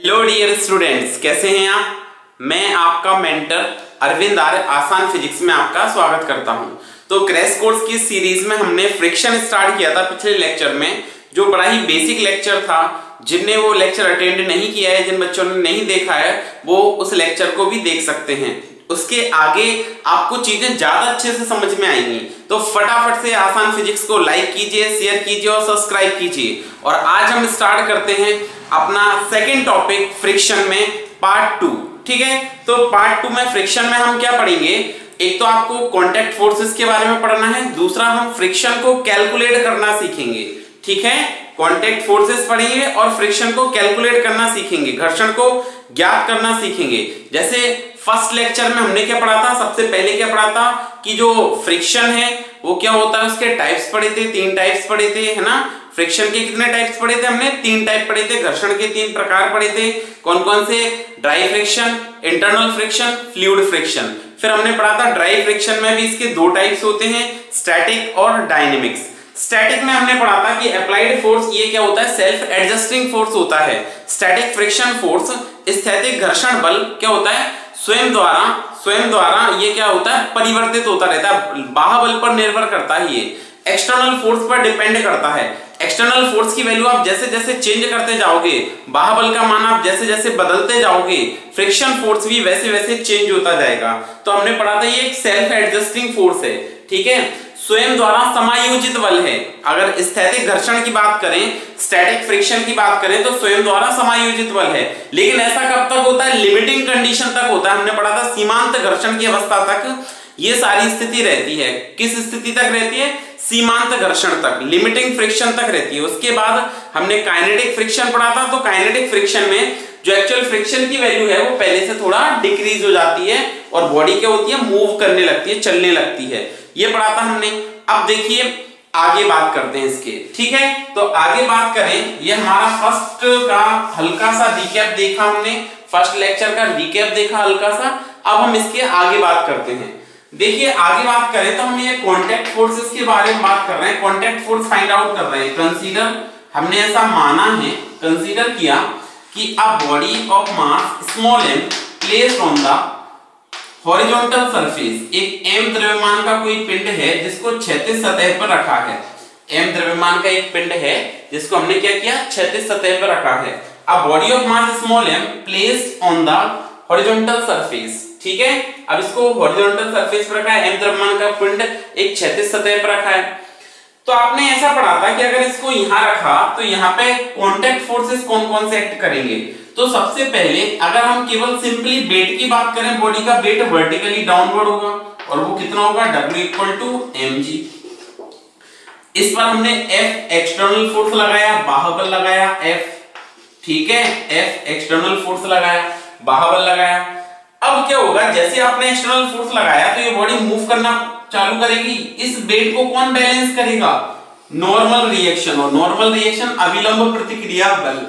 Hello dear students, कैसे हैं आप। मैं आपका मेंटर अरविंद आर्य आसान फिजिक्स में आपका स्वागत करता हूं। तो क्रैश कोर्स की सीरीज में हमने फ्रिक्शन स्टार्ट किया था पिछले लेक्चर में, जो बड़ा ही बेसिक लेक्चर था। जिनने वो लेक्चर अटेंड नहीं किया है, जिन बच्चों ने नहीं देखा है, वो उस लेक्चर को भी देख सकते हैं। उसके आगे आपको चीजें ज्यादा अच्छे से समझ में आएंगी। तो फटाफट से आसान फिजिक्स को लाइक कीजिए, शेयर कीजिए और सब्सक्राइब कीजिए। और आज हम स्टार्ट करते हैं अपना सेकंड टॉपिक फ्रिक्शन में पार्ट 2। ठीक है, तो पार्ट 2 में फ्रिक्शन में हम क्या पढ़ेंगे। एक तो आपको कांटेक्ट फोर्सेस के बारे में पढ़ना है, दूसरा हम फ्रिक्शन को कैलकुलेट करना सीखेंगे। ठीक है, कांटेक्ट फोर्सेस पढ़ेंगे और फ्रिक्शन को कैलकुलेट करना सीखेंगे, घर्षण को ज्ञात करना सीखेंगे। जैसे फर्स्ट लेक्चर में हमने क्या पढ़ा था, सबसे पहले क्या पढ़ा था कि जो फ्रिक्शन है वो क्या होता है, उसके टाइप्स पढ़े थे, 3 टाइप्स पढ़े थे, है ना। फ्रिक्शन के कितने टाइप्स पढ़े थे हमने, 3 टाइप पढ़े थे। घर्षण के 3 प्रकार पढ़े थे, कौन कौन से, dry friction, internal friction, fluid friction. फिर हमने पढ़ा था ड्राई फ्रिक्शन में भी इसके 2 टाइप्स होते हैं, स्टैटिक और डायनेमिक्स। स्टैटिक में हमने पढ़ा था कि अप्लाइड फोर्स ये क्या होता है, सेल्फ एडजस्टिंग फोर्स होता है। स्टैटिक फ्रिक्शन फोर्स, स्थैतिक घर्षण बल क्या होता है, स्वयं द्वारा ये क्या होता है, परिवर्तित होता रहता है, बाह्य बल पर निर्भर करता है। ये एक्सटर्नल फोर्स पर डिपेंड करता है। एक्सटर्नल फोर्स की वैल्यू आप जैसे जैसे चेंज करते जाओगे, बाह्य बल का मान आप जैसे जैसे बदलते जाओगे, फ्रिक्शन फोर्स भी वैसे वैसे चेंज होता जाएगा। तो हमने पढ़ा था ये एक सेल्फ एडजस्टिंग फोर्स है। ठीक है, स्वयं द्वारा समायोजित बल है। अगर स्थैतिक घर्षण की बात करें, स्टैटिक फ्रिक्शन की बात करें, तो स्वयं द्वारा समायोजित बल है। लेकिन ऐसा कब तक होता है, लिमिटिंग कंडीशन तक होता है। हमने पढ़ा था सीमांत घर्षण की अवस्था तक ये सारी स्थिति रहती है। किस स्थिति तक रहती है, सीमांत घर्षण तक, लिमिटिंग फ्रिक्शन तक रहती है। उसके बाद हमने काइनेटिक फ्रिक्शन पढ़ा था। तो काइनेटिक फ्रिक्शन में जो एक्चुअल फ्रिक्शन की वैल्यू है वो पहले से थोड़ा डिक्रीज हो जाती है और बॉडी क्या होती है, मूव करने लगती है, चलने लगती है। ये पढ़ा था हमने। अब देखिए आगे बात करते हैं इसके। ठीक है, तो आगे बात करें, ये हमारा फर्स्ट का हल्का सा रिकैप देखा हमने, फर्स्ट लेक्चर का रिकैप देखा हल्का सा। अब हम इसके आगे बात करते हैं। देखिए आगे बात करें तो हम ये कांटेक्ट फोर्सेस के बारे में बात कर रहे हैं, कांटेक्ट फोर्स फाइंड आउट कर रहे हैं। कंसीडर, हमने ऐसा माना है, कंसीडर किया कि a body of mass small m placed on the horizontal surface, एक m द्रव्यमान का कोई पिंड है जिसको क्षैतिज सतह पर रखा है। m द्रव्यमान का एक पिंड है जिसको हमने क्या किया, क्षैतिज सतह पर रखा है। A body of mass small m placed on the horizontal surface. ठीक है, अब इसको हॉरिजॉन्टल सरफेस पर रखा है, m द्रव्यमान का पिंड एक क्षैतिज सतह पर रखा है। तो आपने ऐसा पढ़ा था कि अगर इसको यहां रखा तो यहाँ पे कांटेक्ट फोर्सेस कौन कौन से एक्ट करेंगे। तो सबसे पहले अगर हम केवल सिंपली वेट की बात करें, बॉडी का वेट वर्टिकली डाउनवर्ड होगा और वो कितना होगा, W = mg। इस पर हमने F एक्सटर्नल फोर्स लगाया, बाह्य बल लगाया F। ठीक है, F एक्सटर्नल फोर्स लगाया, बाह्य बल लगाया। अब क्या होगा, जैसे आपने एक्सटर्नल फोर्स लगाया तो ये बॉडी मूव करना चालू करेगी। इस वेट को कौन बैलेंस करेगा, नॉर्मल रिएक्शन। और नॉर्मल रिएक्शन अविलंब प्रतिक्रिया बल,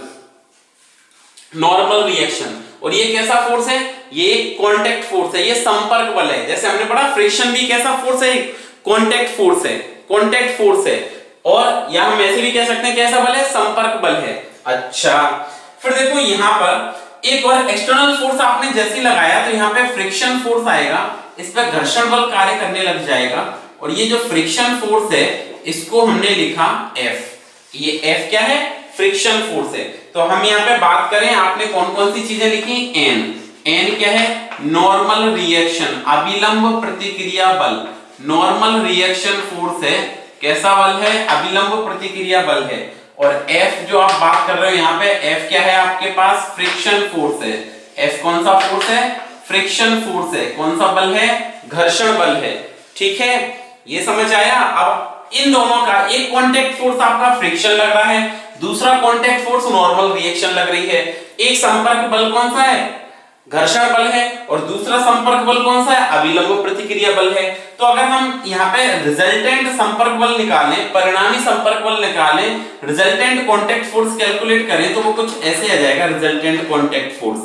नॉर्मल रिएक्शन। और ये कैसा फोर्स है, ये कांटेक्ट फोर्स है, ये संपर्क बल है। जैसे हमने पढ़ा फ्रिक्शन भी कैसा फोर्स है, कांटेक्ट फोर्स है, कांटेक्ट फोर्स है। और या हम ऐसे भी कह सकते हैं कैसा बल है, संपर्क बल है। अच्छा, फिर देखो यहां पर एक और एक्सटर्नल फोर्स आपने जैसे लगाया तो यहाँ पे फ्रिक्शन फोर्स आएगा, इस पर घर्षण बल कार्य करने लग जाएगा। और ये जो फ्रिक्शन फोर्स है इसको हमने लिखा F। ये F क्या है, फ्रिक्शन फोर्स है। तो हम यहाँ पे बात करें, आपने कौन कौन सी चीजें लिखी, N क्या है, नॉर्मल रिएक्शन, अविलंब प्रतिक्रिया बल। नॉर्मल रिएक्शन फोर्स है, कैसा बल है, अविलंब प्रतिक्रिया बल है। और F जो आप बात कर रहे हो यहाँ पे, F क्या है आपके पास, फ्रिक्शन फोर्स है। F कौन सा फोर्स है, फ्रिक्शन फोर्स है। कौन सा बल है, घर्षण बल है। ठीक है, ये समझ आया। अब इन दोनों का, एक कांटेक्ट फोर्स आपका फ्रिक्शन लग रहा है, दूसरा कांटेक्ट फोर्स नॉर्मल रिएक्शन लग रही है। एक संपर्क बल कौन सा है, घर्षण बल है, और दूसरा संपर्क बल कौन सा है, अविलंब प्रतिक्रिया बल है। तो अगर हम यहाँ पे रिजल्टेंट संपर्क बल निकालें, परिणामी संपर्क बल निकालें, रिजल्टेंट कांटेक्ट फोर्स कैलकुलेट करें तो वो कुछ ऐसे आ जाएगा, रिजल्टेंट कांटेक्ट फोर्स।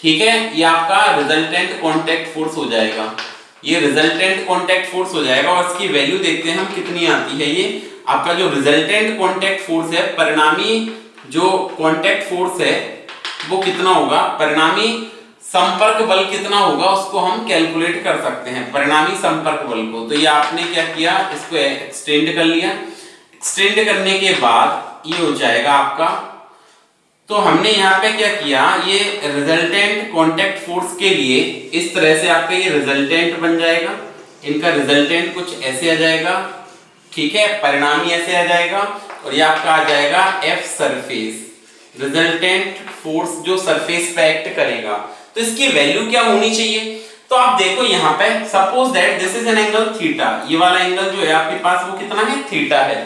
ठीक है, ये आपका रिजल्टेंट कांटेक्ट फोर्स हो जाएगा, ये रिजल्टेंट कांटेक्ट फोर्स हो जाएगा। और इसकी वैल्यू देखते हैं हम कितनी आती है। ये आपका जो रिजल्टेंट कांटेक्ट फोर्स है, परिणामी जो कांटेक्ट फोर्स है वो कितना होगा, परिणामी संपर्क बल कितना होगा उसको हम कैलकुलेट कर सकते हैं, परिणामी संपर्क बल को। तो ये आपने क्या किया, इसको एक्सटेंड कर लिया। एक्सटेंड करने के बाद ये हो जाएगा आपका, तो हमने यहाँ पे क्या किया, ये रिजल्टेंट कांटेक्ट फोर्स के लिए इस तरह से आपका ये रिजल्टेंट बन जाएगा, इनका रिजल्टेंट कुछ ऐसे आ जाएगा, ठीक है, परिणामी ऐसे आ जाएगा, और ये आपका आ जाएगा F सरफेस, रिजल्टेंट फोर्स जो सरफेस पे एक्ट करेगा। तो इसकी वैल्यू क्या होनी चाहिए, तो आप देखो यहाँ पे suppose that this is an angle theta, ये वाला एंगल जो है आपके पास वो कितना है, थीटा है।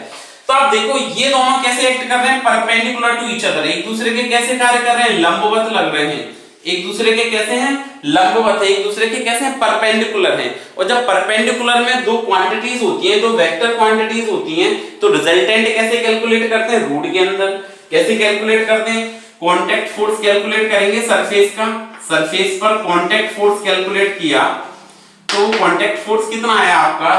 तो आप देखो ये दोनों कैसे एक्ट कर रहे हैं, परपेंडिकुलर टू ईच अदर, एक दूसरे के कैसे कार्य कर रहे हैं, लंबवत लग रहे हैं, एक दूसरे के कैसे हैं, लंबवत है, एक दूसरे के कैसे हैं, परपेंडिकुलर हैं। और जब परपेंडिकुलर में दो क्वांटिटीज होती हैं, दो वेक्टर क्वांटिटीज होती हैं, तो रिजल्टेंट कैसे कैलकुलेट करते हैं, रूट के अंदर कैसे कैलकुलेट करते हैं, कांटेक्ट फोर्स कैलकुलेट करेंगे सरफेस का, सरफेस पर कांटेक्ट फोर्स कैलकुलेट किया तो कांटेक्ट फोर्स कितना आया आपका,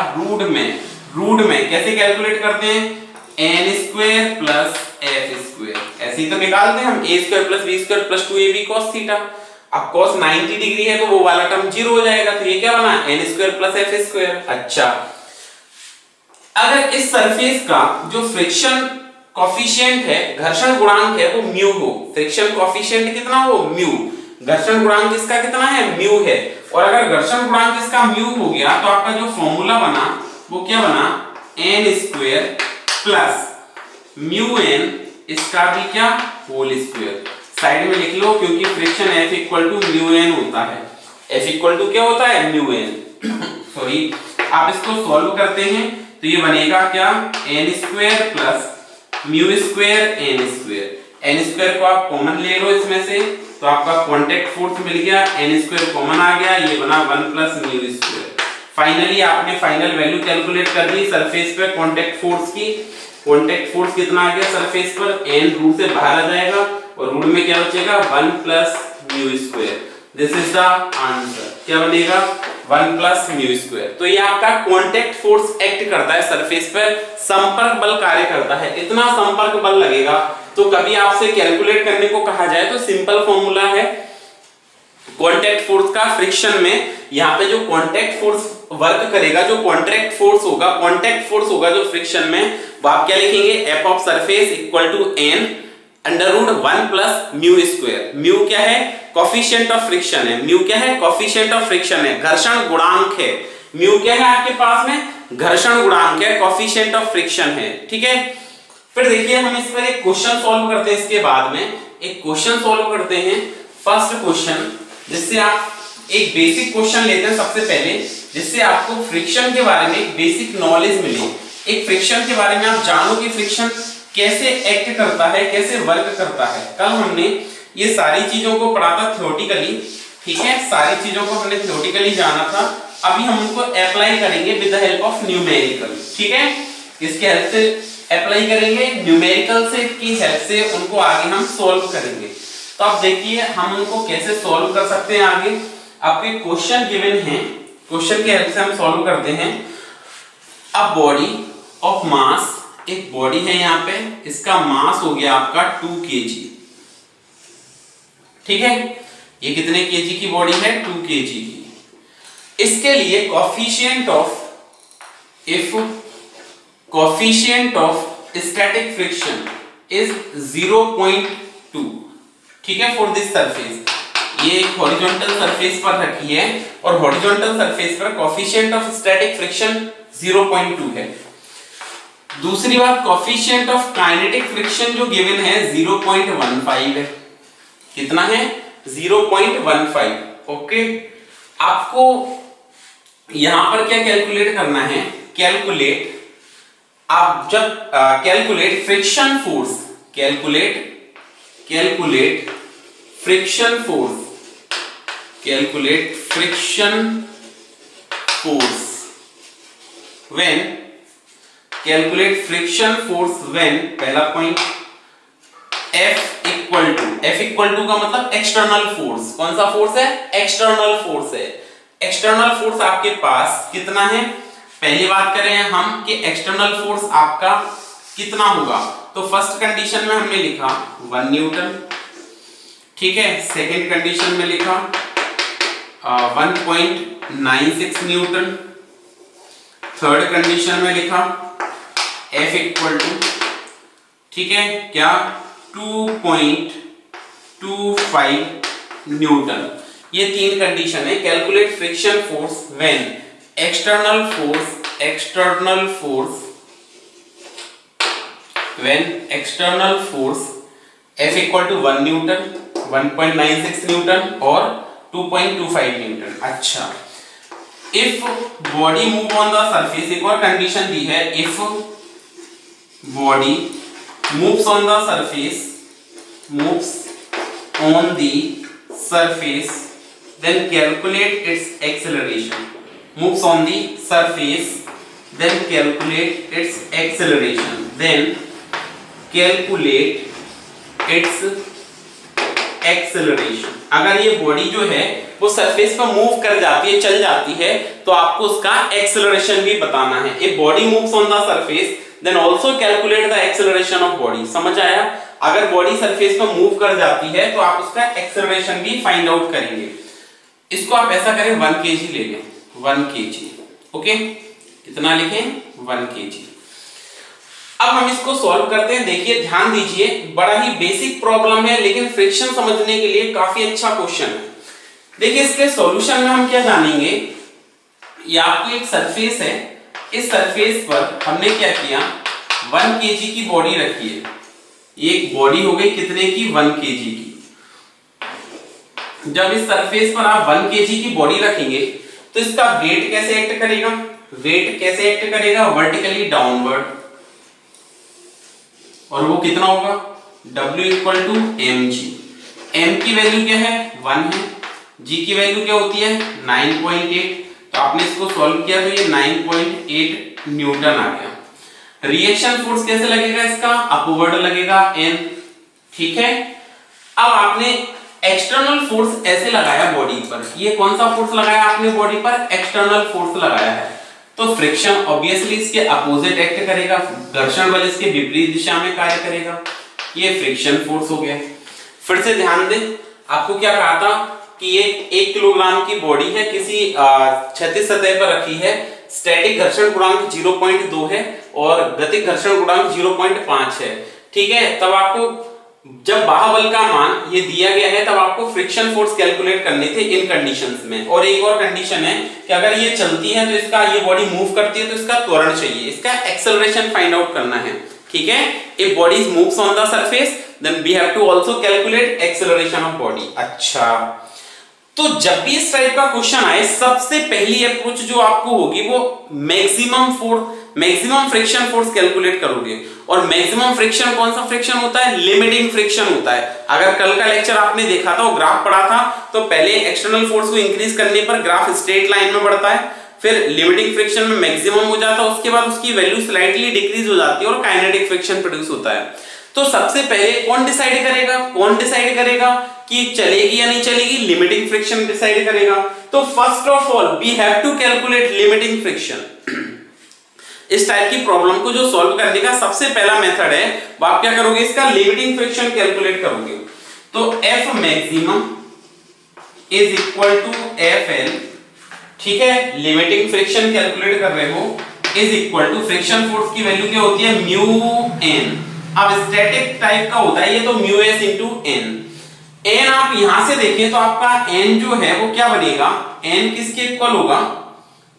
रूट में कैसे कैलकुलेट करते हैं, n square plus f square, ऐसे ही तो निकालते हैं हम, a square plus b square plus 2ab cos theta. अब cos 90 डिग्री है तो वो वाला टर्म 0 हो जाएगा, तो ये क्या बना, n square plus f square. अच्छा, अगर इस सरफेस का जो फ्रिक्शन कॉफिशिएंट है, घर्षण गुणांक है, वो म्यू हो, फ्रिक्शन कॉफिशिएंट कितना हो, म्यू, घर्षण गुणांक इसका कितना है, म्यू है, और अगर घर्षण गुणांक इसका म्यू हो गया तो आपका जो फॉर्मूला बना वो क्या बना, n square plus mu n, इसका भी क्या, होल स्क्वायर। साइड में लिख लो क्योंकि friction F equal to mu n होता है, F इक्वल टू क्या होता है, म्यू n। सॉरी, आप इसको सॉल्व करते हैं तो ये बनेगा क्या, n square plus mu square n square, n square को आप कॉमन ले लो इसमें से, तो आपका कांटेक्ट फोर्स मिल गया, n स्क्वायर कॉमन आ गया, ये बना 1 प्लस म्यू स्क्वायर। फाइनली आपने फाइनल वैल्यू कैलकुलेट कर दी सरफेस पे कांटेक्ट फोर्स की, कांटेक्ट फोर्स कितना आ गया सरफेस पर, n रूट से बाहर आ जाएगा और रूट में क्या बचेगा, 1 plus mu square. This is the answer, क्या बनेगा, 1 प्लस म्यू स्क्वायर। तो ये आपका कांटेक्ट फोर्स एक्ट करता है सरफेस पर, संपर्क बल कार्य करता है, इतना संपर्क बल लगेगा। तो कभी आपसे कैलकुलेट करने को कहा जाए तो सिंपल फॉर्मूला है कांटेक्ट फोर्स का फ्रिक्शन में, यहाँ पे जो कांटेक्ट फोर्स वर्क करेगा, जो कांटेक्ट फोर्स होगा जो फ्रिक्शन में, वो आप क्या लिखेंगे, F of surface equal to N under root 1 plus mu square. Mu क्या है, कोफिशिएंट ऑफ फ्रिक्शन है, म्यू क्या है, कोफिशिएंट ऑफ फ्रिक्शन है, घर्षण गुणांक है, म्यू क्या है आपके पास में, घर्षण गुणांक है, कोफिशिएंट ऑफ फ्रिक्शन है, ठीक है। फिर देखिए हम इस पर एक क्वेश्चन सॉल्व करते हैं, इसके बाद में एक क्वेश्चन सॉल्व करते हैं, फर्स्ट क्वेश्चन, जिससे आप एक बेसिक क्वेश्चन लेते हैं सबसे पहले, जिससे आपको फ्रिक्शन के बारे में एक बेसिक नॉलेज मिले, एक फ्रिक्शन के बारे में आप जानो कि फ्रिक्शन कैसे एक्ट करता है, कैसे वर्क करता है। कल हमने ये सारी चीजों को पढ़ा था थ्योरेटिकली, ठीक है, सारी चीजों को हमने थ्योरेटिकली जाना था, अभी हम उनको अप्लाई करेंगे with the help of numerical, ठीक है, इसके हेल्प से अप्लाई करेंगे, न्यूमेरिकल से की हेल्प से उनको आगे हम सॉल्व करेंगे। तो आप देखिए हम उनको कैसे सॉल्व कर सकते हैं आगे, आपके क्वेश्चन गिवन हैं, क्वेश्चन की हेल्प से हम सॉल्व करते हैं। अब बॉडी ऑफ मास, एक बॉडी है यहाँ पे, इसका मास हो गया आपका 2 kg, ठीक है, ये कितने kg की बॉडी है, 2 kg की। इसके लिए coefficient of static friction is 0.2, ठीक है, फॉर दिस सरफेस। ये एक हॉरिजॉन्टल सरफेस पर रखी है और हॉरिजॉन्टल सरफेस पर कोफिशिएंट ऑफ स्टैटिक फ्रिक्शन 0.2 है। दूसरी बात, कोफिशिएंट ऑफ काइनेटिक फ्रिक्शन जो गिवन है 0.15 है, कितना है, 0.15, ओके। आपको यहां पर क्या कैलकुलेट करना है, कैलकुलेट, आप जब calculate friction force, calculate friction force, calculate friction force when, calculate friction force when, पहला पॉइंट, F इक्वल टू का मतलब एक्सटर्नल फोर्स, कौन सा फोर्स है, एक्सटर्नल फोर्स है। एक्सटर्नल फोर्स आपके पास कितना है, पहली बात करें हम कि एक्सटर्नल फोर्स आपका कितना होगा, तो फर्स्ट कंडीशन में हमने लिखा 1 न्यूटन, ठीक है। सेकेंड कंडीशन में लिखा 1.96 न्यूटन। थर्ड कंडीशन में लिखा F इक्वल टू, ठीक है क्या, 2.25 न्यूटन। ये तीन कंडीशन है। Calculate friction force when external force F equal to 1 newton, 1.96 newton और 2.25 न्यूटन। अच्छा, if body move on the surface, एक और कंडीशन दी है, if body moves on the surface, then calculate its acceleration. Moves on the surface, then calculate its acceleration. Then calculate its acceleration. अगर ये body जो है वो सरफेस पर मूव कर जाती है, चल जाती है, तो आपको उसका एक्सेलरेशन भी बताना है। If body moves on the surface, then also calculate the acceleration of body. समझ आया? अगर बॉडी सरफेस पर मूव कर जाती है तो आप उसका एक्सेलरेशन भी फाइंड आउट करेंगे। इसको आप ऐसा करें 1 kg ले लें, 1 kg, ओके, कितना लिखें, 1 kg। अब हम इसको सॉल्व करते हैं। देखिए, ध्यान दीजिए, बड़ा ही बेसिक प्रॉब्लम है लेकिन फ्रिक्शन समझने के लिए काफी अच्छा क्वेश्चन है। देखिए, इसके सॉल्यूशन में हम क्या जानेंगे, ये आपकी एक सरफेस है, इस सरफेस पर हमने क्या किया, 1 kg की बॉडी रखी है। एक बॉडी हो गई कितने की, 1 kg की। जब इस सरफेस पर आप 1 kg की बॉडी रखेंगे तो इसका वेट कैसे एक्ट करेगा, वर्टिकली डाउनवर्ड, और वो कितना होगा, W equal to mg। m की वैल्यू क्या है, 1 है, g की वैल्यू क्या होती है, 9.8। तो आपने इसको सॉल्व किया तो ये 9.8 न्यूटन आ गया। रिएक्शन फोर्स कैसे लगेगा, इसका अपवर्ड लगेगा, n, ठीक है। अब आपने एक्सटर्नल फोर्स ऐसे लगाया बॉडी पर, ये कौन सा फोर्स लगाया आपने बॉडी पर, एक्सटर्नल फोर्स लगाया है, तो फ्रिक्शन ऑब्वियसली इसके अपोजिट एक्ट करेगा, घर्षण बल इसके विपरीत दिशा में कार्य करेगा, ये फ्रिक्शन फोर्स हो गया। फिर से ध्यान दें, आपको क्या कहा था कि ये 1 किलोग्राम की बॉडी है, किसी क्षैतिज सतह पर रखी है, स्टैटिक घर्षण गुणांक 0.2 है और गतिक घर्षण गुणांक 0.5 है, ठीक है। तब आपको जब बाह्य बल का मान ये दिया गया है तब आपको फ्रिक्शन फोर्स कैलकुलेट करने थे इन कंडीशंस में। और एक और कंडीशन है कि अगर ये चलती है तो इसका, ये बॉडी मूव करती है तो इसका त्वरण चाहिए, इसका एक्सेलरेशन फाइंड आउट करना है, ठीक है। If body moves on the surface then we have to also calculate acceleration of body. अच्छा, तो जब भी इस टाइप का क्वेश्चन आए, सबसे पहली अप्रोच जो आपको होगी वो मैक्सिमम फ्रिक्शन फोर्स कैलकुलेट करोगे। और मैक्सिमम फ्रिक्शन कौन सा फ्रिक्शन होता है, लिमिटिंग फ्रिक्शन होता है। अगर कल का लेक्चर आपने देखा था, वो ग्राफ पढ़ा था, तो पहले एक्सटर्नल फोर्स को इंक्रीज करने पर ग्राफ स्ट्रेट लाइन में बढ़ता है, फिर लिमिटिंग फ्रिक्शन में मैक्सिमम हो जाता है, उसके बाद उसकी वैल्यू स्लाइटली डिक्रीज हो जाती है और काइनेटिक फ्रिक्शन प्रोड्यूस होता है। तो सबसे पहले कौन डिसाइड करेगा कि चलेगी या नहीं चलेगी, लिमिटिंग फ्रिक्शन डिसाइड करेगा। तो first of all we have to calculate limiting friction. इस टाइप की प्रॉब्लम को जो सॉल्व करने का सबसे पहला मेथड है, वो आप क्या करोगे, इसका लिमिटिंग फ्रिक्शन कैलकुलेट करोगे। तो F maximum is equal to FL, ठीक है, लिमिटिंग फ्रिक्शन कैलकुलेट कर रहे हो, is equal to friction force की वैल्यू क्या होती है, म्यू n। अब स्टैटिक टाइप का होता है ये, तो mu s into n। n आप यहां से देखें तो आपका n जो है वो क्या बनेगा, n किसके इक्वल होगा,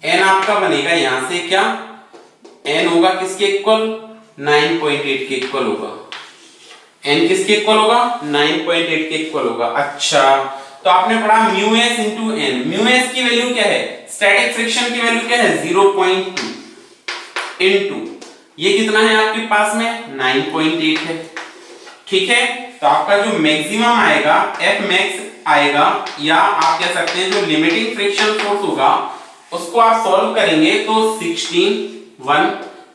n आपका बनेगा यहां से क्या, n होगा किसके इक्वल, 9.8 के इक्वल होगा। n किसके इक्वल होगा, 9.8 के इक्वल होगा। अच्छा, तो आपने पढ़ा mu s into n। Mu s की वैल्यू क्या है, स्टैटिक फ्रिक्शन की वैल्यू क्या है, 0.2 इंटू ये कितना है आपके पास में, 9.8 है, ठीक है। तो आपका जो मैक्सिमम आएगा, F मैक्स आएगा, या आप कह सकते हैं जो लिमिटिंग फ्रिक्शन फोर्स होगा उसको आप सॉल्व करेंगे तो 16, 1,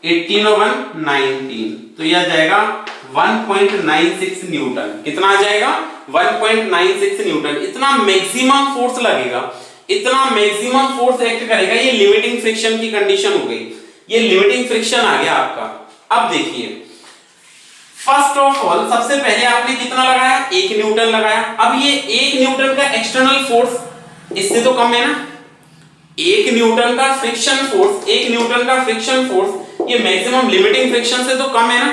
18 और 1, 19, तो यह जाएगा 1.96 न्यूटन। कितना आ जाएगा, 1.96 न्यूटन। इतना मैक्सिमम फोर्स लगेगा, इतना मैक्सिमम फोर्स एक्ट करेगा। ये लिमिटिंग फ्रिक्शन की कंडीशन हो गई, ये लिमिटिंग फ्रिक्शन आ गया आपका। अब देखिए फर्स्ट ऑफ ऑल सबसे पहले आपने कितना लगाया, 1 न्यूटन लगाया। अब ये 1 न्यूटन का एक्सटर्नल फोर्स इससे तो कम है ना, 1 न्यूटन का फ्रिक्शन फोर्स, 1 न्यूटन का फ्रिक्शन फोर्स ये मैक्सिमम लिमिटिंग फ्रिक्शन से तो कम है ना,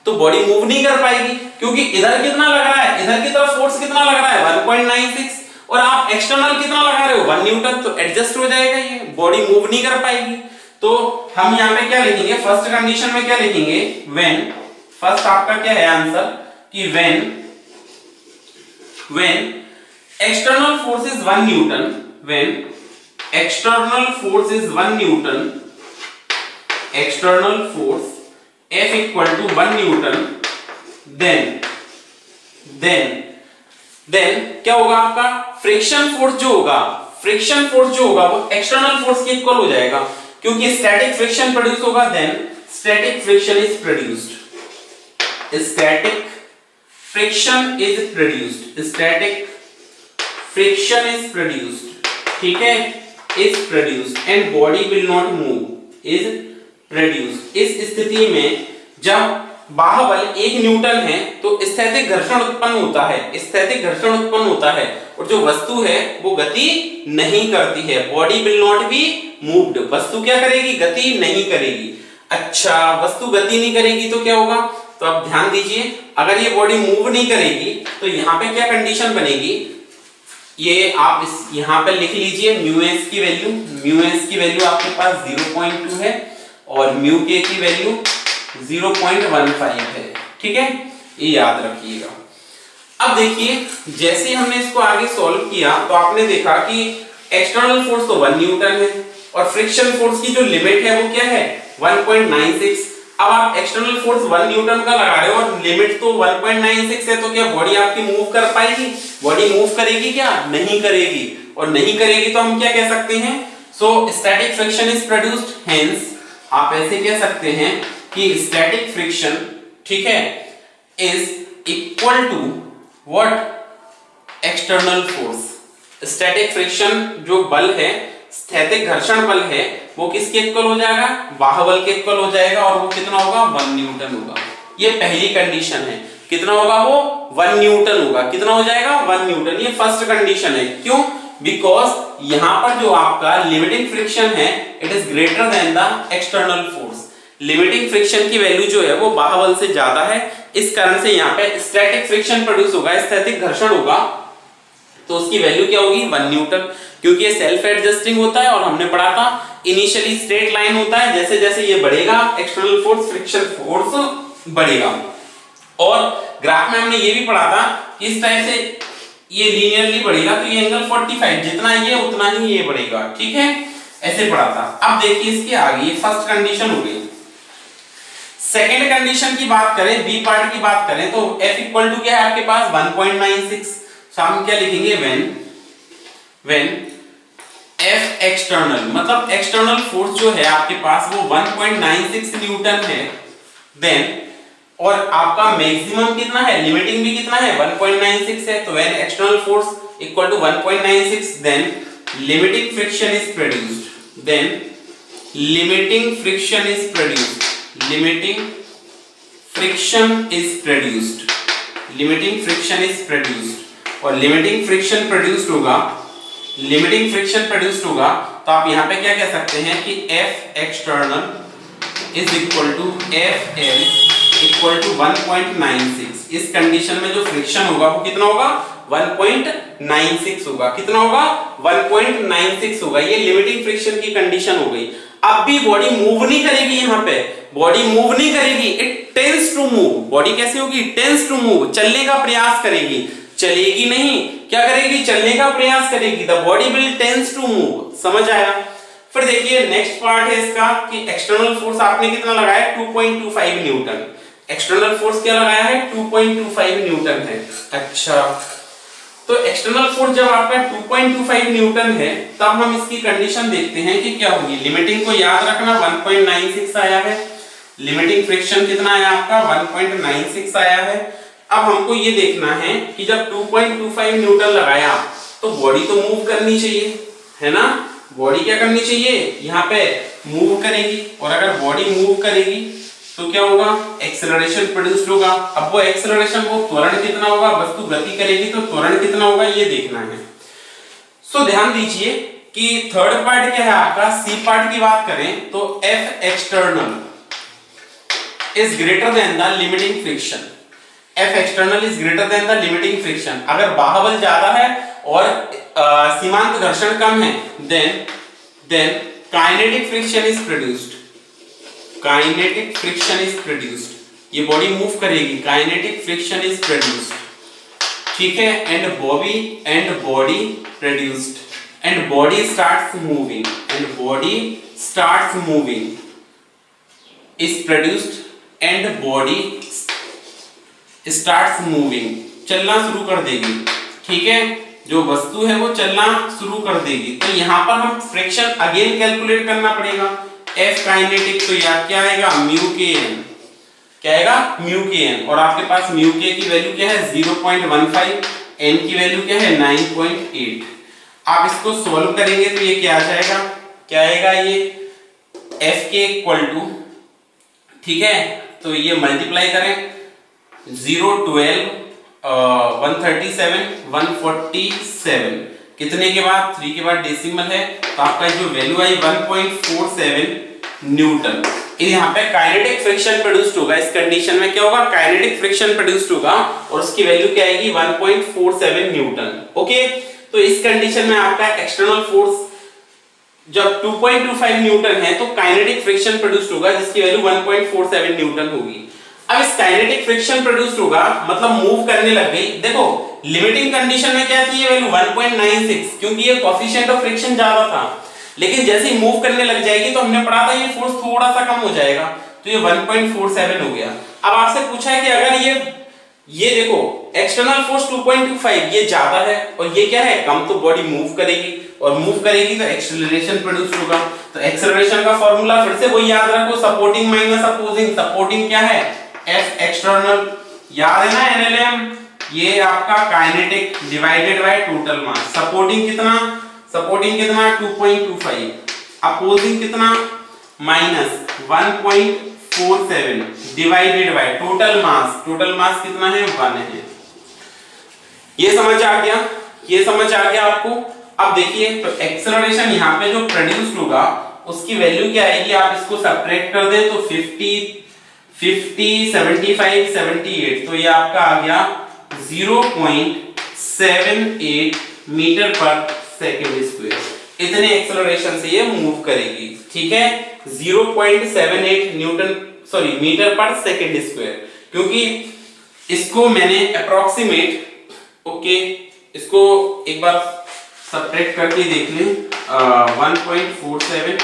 तो बॉडी मूव नहीं कर पाएगी, क्योंकि इधर कितना लग रहा है, इधर की तरफ फोर्स कितना लग रहा है 1.96 और आप एक्सटर्नल कितना लगा रहे हो 1 न्यूटन, तो एडजस्ट हो जाएगा, ये बॉडी मूव नहीं कर पाएगी। तो हम यहाँ पे क्या लिखेंगे, फर्स्ट कंडीशन में क्या लिखेंगे, व्हेन, फर्स्ट आपका क्या है आंसर कि when external force is 1 Newton, when external force is 1 newton, external force F equal to 1 newton, then क्या होगा आपका फ्रिक्शन फोर्स जो होगा, फ्रिक्शन फोर्स जो होगा वो एक्सटर्नल फोर्स के इक्वल हो जाएगा, क्योंकि स्टैटिक फ्रिक्शन प्रोड्यूस होगा, then static friction is produced, static friction is produced, static friction is produced, ठीक है, is produced and body will not move, is produced। इस स्थिति में जब बाह्य बल 1 न्यूटन है तो स्थैतिक घर्षण उत्पन्न होता है, स्थैतिक घर्षण उत्पन्न होता है और जो वस्तु है वो गति नहीं करती है, body will not be moved, वस्तु क्या करेगी, गति नहीं करेगी। अच्छा, वस्तु गति नहीं करेगी तो क्या होगा, तो आप ध्यान दीजिए, अगर ये बॉडी मूव नहीं करेगी तो यहाँ पे क्या कंडीशन बनेगी, ये आप इस यहाँ पे लिख लीजिए म्यू एस की वैल्यू आपके पास 0.2 है और म्यू के की वैल्यू 0.15 है, ठीक है, ये याद रखिएगा। अब देखिए जैसे हमने इसको आगे सॉल्व किया तो आपने देखा कि एक्सटर्नल फोर्स तो 1 न्यूटन है और फ्रिक्शन फोर्स की जो लिमिट है वो क्या है 1.96। अब आप एक्सटर्नल फोर्स 1 न्यूटन का लगा रहे हो और लिमिट तो 1.96 है, तो क्या बॉडी आपकी मूव कर पाएगी, बॉडी मूव करेगी क्या, नहीं करेगी, और नहीं करेगी तो हम क्या कह सकते हैं, so static friction is produced, hence आप ऐसे कह सकते हैं कि स्टैटिक फ्रिक्शन, ठीक है, is equal to what, external force. Static friction जो बल है, स्थैतिक घर्षण बल है, वो किसके इक्वल हो जाएगा, बाह्य बल के इक्वल हो जाएगा और वो कितना होगा 1 न्यूटन होगा। ये पहली कंडीशन है, कितना होगा वो 1 न्यूटन होगा, कितना हो जाएगा 1 न्यूटन, ये फर्स्ट कंडीशन है। क्यों, बिकॉज यहां पर जो आपका लिमिटिंग फ्रिक्शन है it is greater than the external force, limiting friction की वैल्यू जो है वो बाह्य बल से ज्यादा है, इस कारण से यहाँ पे स्टैटिक फ्रिक्शन प्रोड्यूस होगा, स्थैतिक घर्षण होगा, तो उसकी वैल्यू क्या होगी 1 न्यूटन, क्योंकि ये सेल्फ एडजस्टिंग होता है और हमने पढ़ा था इनिशियली स्ट्रेट लाइन होता है, जैसे जैसे ये बढ़ेगा एक्सटर्नल फोर्स, फ्रिक्शन फोर्स बढ़ेगा। और ग्राफ में हमने ये भी पढ़ा था कि इस टाइप से ये लीनियरली बढ़ेगा तो ये एंगल 45, जितना ये उतना ही ये बढ़ेगा, ठीक है, ऐसे पढ़ा था। अब देखिए इसके आगे, ये फर्स्ट कंडीशन हो गई। सेकेंड कंडीशन की बात करें, बी पार्ट की बात करें तो F इक्वल टू क्या है आपके पास 1.96, तो हम क्या लिखेंगे व्हेन F एक्सटर्नल, मतलब एक्सटर्नल फोर्स जो है आपके पास वो 1.96 न्यूटन है, देन और आपका मैक्सिमम कितना है, लिमिटिंग भी कितना है 1.96 है, तो when external force equal to 1.96 then limiting friction is produced, then limiting friction is produced, limiting friction is produced, limiting friction is produced, और लिमिटिंग फ्रिक्शन प्रोड्यूस्ड होगा, लिमिटिंग फ्रिक्शन प्रोड्यूस्ड होगा, तो आप यहां पे क्या कह सकते हैं कि F external is equal to F L equal to 1.96। इस कंडीशन में जो फ्रिक्शन होगा वो कितना होगा 1.96 होगा, कितना होगा 1.96 होगा, ये लिमिटिंग फ्रिक्शन की कंडीशन हो गई। अब भी बॉडी मूव नहीं करेगी, यहाँ पे बॉडी मूव नहीं करेगी, it tends to move, body कैसे होगी, टेंड्स टू मूव, चलने का प्रयास करेगी, चलेगी नहीं, क्या करेगी, चलने का प्रयास करेगी, the body will tends to move, समझ आया। फिर देखिए नेक्स्ट पार्ट है इसका कि एक्सटर्नल फोर्स आपने कितना लगाया 2.25 न्यूटन, एक्सटर्नल फोर्स क्या लगाया है 2.25 न्यूटन है। अच्छा, तो एक्सटर्नल फोर्स जब आपका 2.25 न्यूटन है तब हम इसकी कंडीशन देखते हैं कि क्या होगी। लिमिटिंग को याद रखना 1.96 आया है, लिमिटिंग फ्रिक्शन कितना आया आपका 1.96 आया है। अब हमको ये देखना है कि जब 2.25 न्यूटन लगाया तो बॉडी तो मूव करनी चाहिए, है ना, बॉडी क्या करनी चाहिए, यहाँ पे मूव करेगी, और अगर बॉडी मूव करेगी तो क्या होगा, एक्सेलरेशन प्रोड्यूस्ड होगा। अब वो एक्सेलरेशन, वो त्वरण कितना होगा, वस्तु गति करेगी तो त्वरण कितना होगा ये देखना है। सो ध्यान दीजिए कि थर्ड पार्ट क्या है आपका, सी पार्ट की बात करें तो F external is greater than the limiting friction. F external is greater than the limiting friction. अगर बाह्य ज्यादा है और सीमांत घर्षण कम है, then kinetic friction is produced. Kinetic friction is produced, ये बॉडी मूव करेगी, काइनेटिक फ्रिक्शन इज प्रोड्यूस्ड, ठीक है। And body produced, and body starts moving, and body starts moving is produced, and body starts moving, चलना शुरू कर देगी, ठीक है। जो वस्तु है वो चलना शुरू कर देगी। तो यहां पर हम फ्रिक्शन अगेन कैलकुलेट करना पड़ेगा। F काइनेटिक तो याद क्या आएगा, म्यू के एन, क्या आएगा, म्यू के एन। और आपके पास म्यू के की वैल्यू क्या है 0.15, एन की वैल्यू क्या है 9.8। आप इसको सॉल्व करेंगे तो ये क्या आ जाएगा, क्या आएगा ये F के इक्वल टू, ठीक है, तो ये मल्टीप्लाई करें 0, 12, 137, 147, कितने के बाद, 3 के बाद डेसिमल है, तो आपका जो वैल्यू आई 1.47 न्यूटन। यहाँ पे काइनेटिक फ्रिक्शन प्रोड्यूस्ड होगा। इस कंडीशन में क्या होगा, काइनेटिक फ्रिक्शन प्रोड्यूस्ड होगा और उसकी वैल्यू क्या आएगी 1.47 न्यूटन। ओके, तो इस कंडीशन में आपका एक्सटर्नल फोर्स जब 2.25 न्यूटन है तो काइनेटिक फ्रिक्शन प्रोड्यूस्ड होगा जिसकी वैल्यू 1.47 न्यूटन होगी। अब इस काइनेटिक फ्रिक्शन प्रोड्यूस्ड होगा मतलब मूव करने लग गई। देखो लिमिटिंग कंडीशन में क्या थी ये वैल्यू 1.96, क्योंकि ये कोएफिशिएंट ऑफ फ्रिक्शन ज्यादा था, लेकिन जैसे ही मूव करने लग जाएगी तो हमने पढ़ा था ये फोर्स थोड़ा सा कम हो जाएगा, तो ये 1.47 हो गया। अब आपसे पूछा है कि अगर ये देखो एक्सटर्नल फोर्स 2.25 ये ज्यादा है और ये क्या है कम, तो बॉडी मूव करेगी और मूव करेगी तो एक्सेलरेशन प्रोड्यूस होगा। तो एक्सेलरेशन का फॉर्मूला फिर से वही याद रखो, सपोर्टिंग माइनस अपोजिंग। सपोर्टिंग क्या है, F एक्सटर्नल, याद है ना एनएलएम, ये आपका kinetic divided by total mass. Supporting कितना 2.25, अपोजिंग कितना minus 1.47 divided by total mass. Total mass कितना है 1 है। ये समझ आ गया आपको। अब देखिए तो एक्सेलरेशन यहाँ पे जो प्रोड्यूस्ड होगा उसकी वैल्यू क्या आएगी, आप इसको सब्ट्रैक्ट कर दें तो 50, 75, 78, तो ये आपका आ गया 0.78 मीटर पर सेकेंड स्क्वायर। इतने एक्सेलरेशन से ये मूव करेगी, ठीक है। 0.78 मीटर पर सेकेंड स्क्वायर, क्योंकि इसको मैंने अप्रोक्सीमेट, ओके, इसको एक बार सब्ट्रैक्ट करके देख लें 1.47,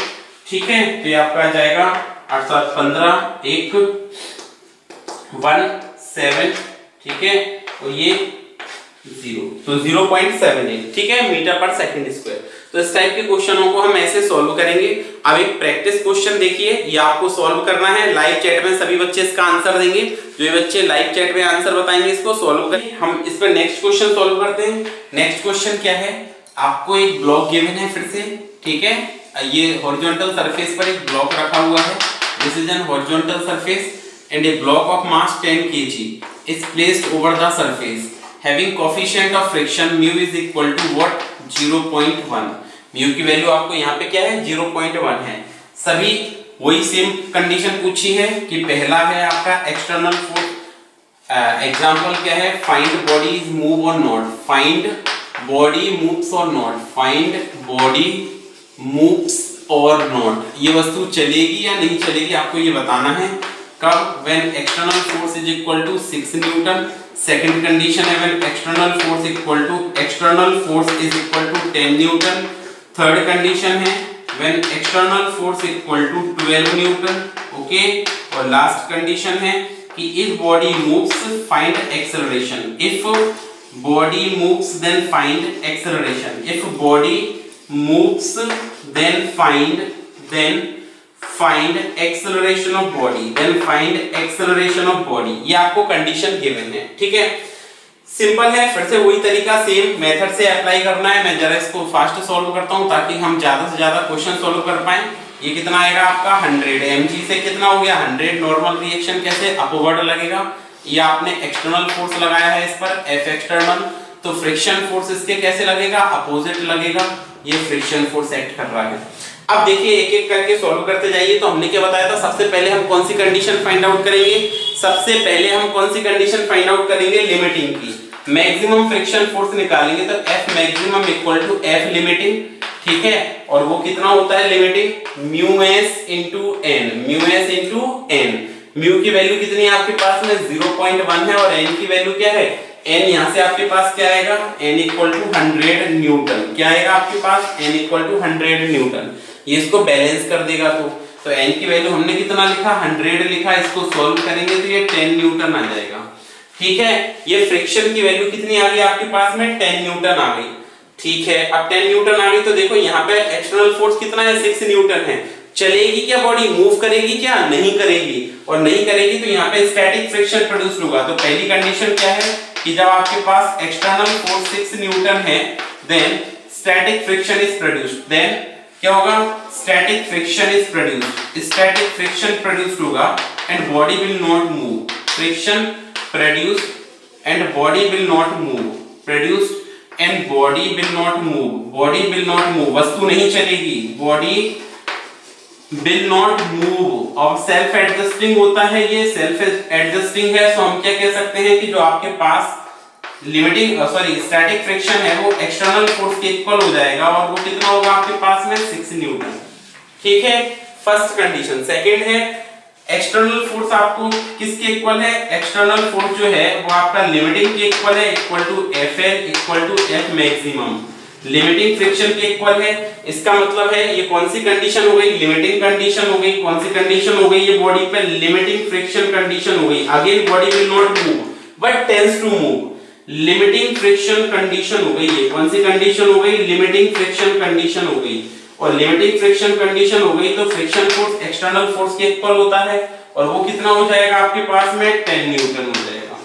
ठीक है, तो ये आपका आ जाएगा 15 1 17, ठीक है, और ये 0, तो 0.78, ठीक है, मीटर पर सेकंड स्क्वायर। तो इस टाइप के क्वेश्चनों को हम ऐसे सॉल्व करेंगे। अब एक प्रैक्टिस क्वेश्चन देखिए, ये आपको सॉल्व करना है। लाइव चैट में सभी बच्चे इसका आंसर देंगे। जो ये बच्चे लाइव चैट में आंसर बताएंगे इसको सॉल्व करें। हम इस पर नेक्स्ट क्वेश्चन सॉल्व करते हैं। नेक्स्ट क्वेश्चन क्या है, आपको एक ब्लॉक गिवन है फिर से, ठीक है, ये हॉरिजॉन्टल सरफेस पर एक ब्लॉक रखा हुआ है। This is an horizontal surface and a block of mass 10 kg is placed over the surface having coefficient of friction mu is equal to what, 0.1। mu की वैल्यू आपको यहाँ पे क्या है 0.1 है। सभी वही सेम कंडीशन पूछी है कि पहला है आपका एक्सटर्नल फोर्स। एग्जांपल क्या है, फाइंड बॉडी मूव और नॉट, फाइंड बॉडी मूव्स और नॉट, फाइंड बॉडी मूव्स और नॉट। ये वस्तु चलेगी या नहीं चलेगी आपको ये बताना है। कब, when external force is equal to 6 Newton. Second condition है when external force is equal to 10 Newton. Third condition है when external force is equal to 12 Newton, okay. और लास्ट कंडीशन है कि if body moves find acceleration, if body moves then find acceleration, if body moves then find acceleration of body, then find acceleration of body। ये आपको condition given है, ठीक है। Simple है, फिर से वही तरीका सेम मेथड से अप्लाई करना है। मैं जरा इसको फास्ट सॉल्व करता हूं ताकि हम ज्यादा से ज्यादा क्वेश्चन सॉल्व कर पाएं। ये कितना आएगा आपका 100 mg से कितना हो गया 100। नॉर्मल रिएक्शन कैसे अपवर्ड लगेगा, ये आपने एक्सटर्नल फोर्स लगाया है इस पर F एक्सटर्नल, तो फ्रिक्शन फोर्स इसके कैसे लगेगा अपोजिट लगेगा, ये फ्रिक्शन फोर्स एक्ट कर रहा है। अब देखिए एक एक करके सॉल्व करते जाइए। तो हमने क्या बताया था, सबसे पहले हम कौन सी कंडीशन फाइंड आउट करेंगे, सबसे पहले हम कौन सी कंडीशन फाइंड आउट करेंगे, लिमिटिंग की। मैक्सिमम फ्रिक्शन फोर्स निकालेंगे तो F maximum equal to F limiting, ठीक है, और वो कितना होता है limiting, mu S into N, mu S into N. Mu की वैल्यू कितनी है आपके पास में 0.1 है, और एन की वैल्यू क्या है, एन यहां से आपके पास क्या आएगा, एन इक्वल टू 100 न्यूटन, क्या आएगा आपके पास, एन इक्वल टू 100 न्यूटन। ये इसको बैलेंस कर देगा, तो एन की वैल्यू हमने कितना लिखा 100 लिखा, इसको सॉल्व करेंगे तो ये 10 न्यूटन आ जाएगा, ठीक है। ये फ्रिक्शन की वैल्यू कितनी आ गई आपके पास में 10 न्यूटन आ गई, ठीक है। अब 10 न्यूटन आ गई तो देखो यहाँ पे एक्सटर्नल फोर्स कितना है 6 न्यूटन है। चलेगी क्या बॉडी, मूव करेगी क्या, नहीं करेगी, और नहीं करेगी तो यहाँ पे स्टैटिक फ्रिक्शन प्रोड्यूस होगा। तो पहली कंडीशन क्या है कि जब आपके पास एक्सटर्नल फोर्स 6 न्यूटन है then static friction is produced, then क्या होगा, static friction is produced, static friction produced होगा and body will not move, friction produced and body will not move, produced and body will not move, body will not move, वस्तु नहीं चलेगी, body will not move. और self adjusting होता है, ये self adjusting है, तो हम क्या कह सकते हैं कि जो आपके पास लिमिटिंग स्टैटिक फ्रिक्शन है वो एक्सटर्नल फोर्स के इक्वल हो जाएगा, और वो कितना होगा आपके पास में 6 न्यूटन, ठीक है, फर्स्ट कंडीशन। सेकंड है एक्सटर्नल फोर्स आपको किसके इक्वल है, एक्सटर्नल फोर्स जो है वो आपका लिमिटिंग के इक्वल है, equal to Fl equal to F maximum, limiting friction के इक्वल है। इसका मतलब है ये कौन सी कंडीशन हो गई, लिमिटिंग कंडीशन हो गई, कौन सी कंडीशन हो गई, ये बॉडी पे लिमिटिंग फ्रिक्शन कंडीशन हो गई। Again body will not move but tends to move, limiting friction condition हो गई, ये कौन सी कंडीशन हो गई, लिमिटिंग फ्रिक्शन कंडीशन हो गई। और लिमिटिंग फ्रिक्शन कंडीशन हो गई तो फ्रिक्शन फोर्स एक्सटर्नल फोर्स के इक्वल होता है, और वो कितना हो जाएगा आपके पास में 10 न्यूटन हो जाएगा,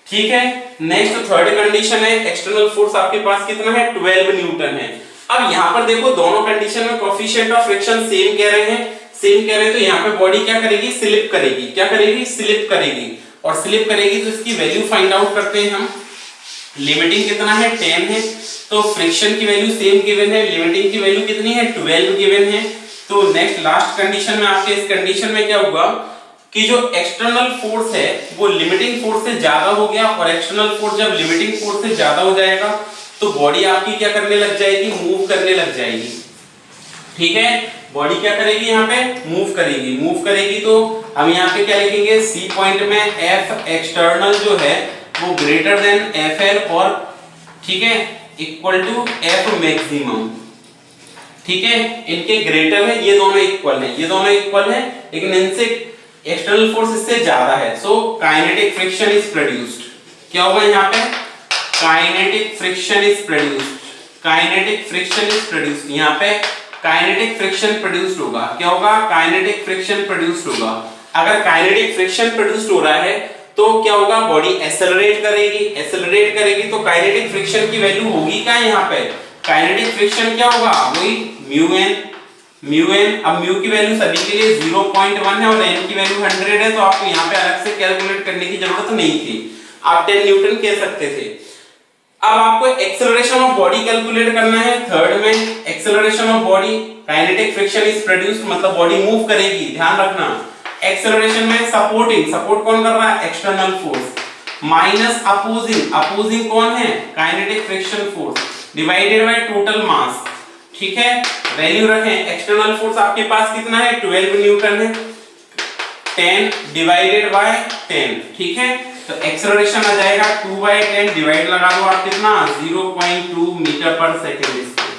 ठीक है। नेक्स्ट थर्ड कंडीशन है एक्सटर्नल फोर्स आपके पास कितना है 12 न्यूटन है। अब यहाँ पर देखो दोनों कंडीशन में कोएफिशिएंट ऑफ फ्रिक्शन सेम कह रहे हैं, सेम कह रहे हैं, तो यहाँ पे बॉडी क्या करेगी, स्लिप करेगी, क्या करेगी, स्लिप करेगी, और स्लिप करेगी तो इसकी वैल्यू फाइंड आउट करते हैं हम। लिमिटिंग कितना है 10 है, तो फ्रिक्शन की वैल्यू सेम गिवन है, लिमिटिंग की वैल्यू कितनी है 12 गिवन है। तो नेक्स्ट लास्ट कंडीशन में आपके इस कंडीशन में क्या होगा कि जो एक्सटर्नल फोर्स है वो लिमिटिंग फोर्स से ज्यादा हो गया, और एक्सटर्नल फोर्स जब लिमिटिंग फोर्स से ज्यादा हो जाएगा तो बॉडी आपकी क्या करने लग जाएगी, मूव करने लग जाएगी, ठीक है। बॉडी क्या करेगी, यहाँ पे मूव करेगी, मूव करेगी तो हम यहाँ पे क्या लिखेंगे, सी पॉइंट में F एक्सटर्नल जो है वो ग्रेटर देन Fl, और ठीक है इक्वल टू F मैक्सिमम, ठीक है, इनके ग्रेटर है, ये दोनों इक्वल है, ये दोनों इक्वल है, लेकिन इनसे एक्सटर्नल फोर्स इससे ज्यादा है, so kinetic friction is produced. क्या होगा यहाँ पे, kinetic friction is produced, kinetic friction is produced, यहाँ पे काइनेटिक फ्रिक्शन प्रोड्यूस्ड होगा। क्या होगा, काइनेटिक फ्रिक्शन प्रोड्यूस्ड होगा। अगर काइनेटिक फ्रिक्शन प्रोड्यूस्ड हो रहा है तो क्या होगा, बॉडी एक्सेलरेट करेगी, एक्सेलरेट करेगी तो काइनेटिक फ्रिक्शन की वैल्यू होगी क्या, यहाँ पे काइनेटिक फ्रिक्शन क्या होगा, वही म्यू एन, म्यू एन। अब म्यू की वैल्यू सभी के लिए 0.1 है और एन की वैल्यू 100 है, तो आपको यहाँ पे अलग से कैलकुलेट करने की जरूरत नहीं थी, आप 10 न्यूटन कह सकते थे। अब आपको एक्सेलरेशन ऑफ बॉडी कैलकुलेट करना है। थर्ड में acceleration of body, kinetic friction is produced मतलब बॉडी मूव करेगी, ध्यान रखना। एक्सेलरेशन में सपोर्टिंग, सपोर्ट कौन कर रहा है, external force, minus opposing, opposing कौन है, kinetic friction force, divided by total mass, ठीक है। वैल्यू रखें, एक्सटर्नल फोर्स आपके पास कितना है 12 न्यूटन है, 10 डिवाइडेड बाय 10, ठीक है। तो एक्सेलरेशन आ जाएगा 2/10, डिवाइड लगा दो आप कितना, 0.2 मीटर पर सेकंड स्क्वायर,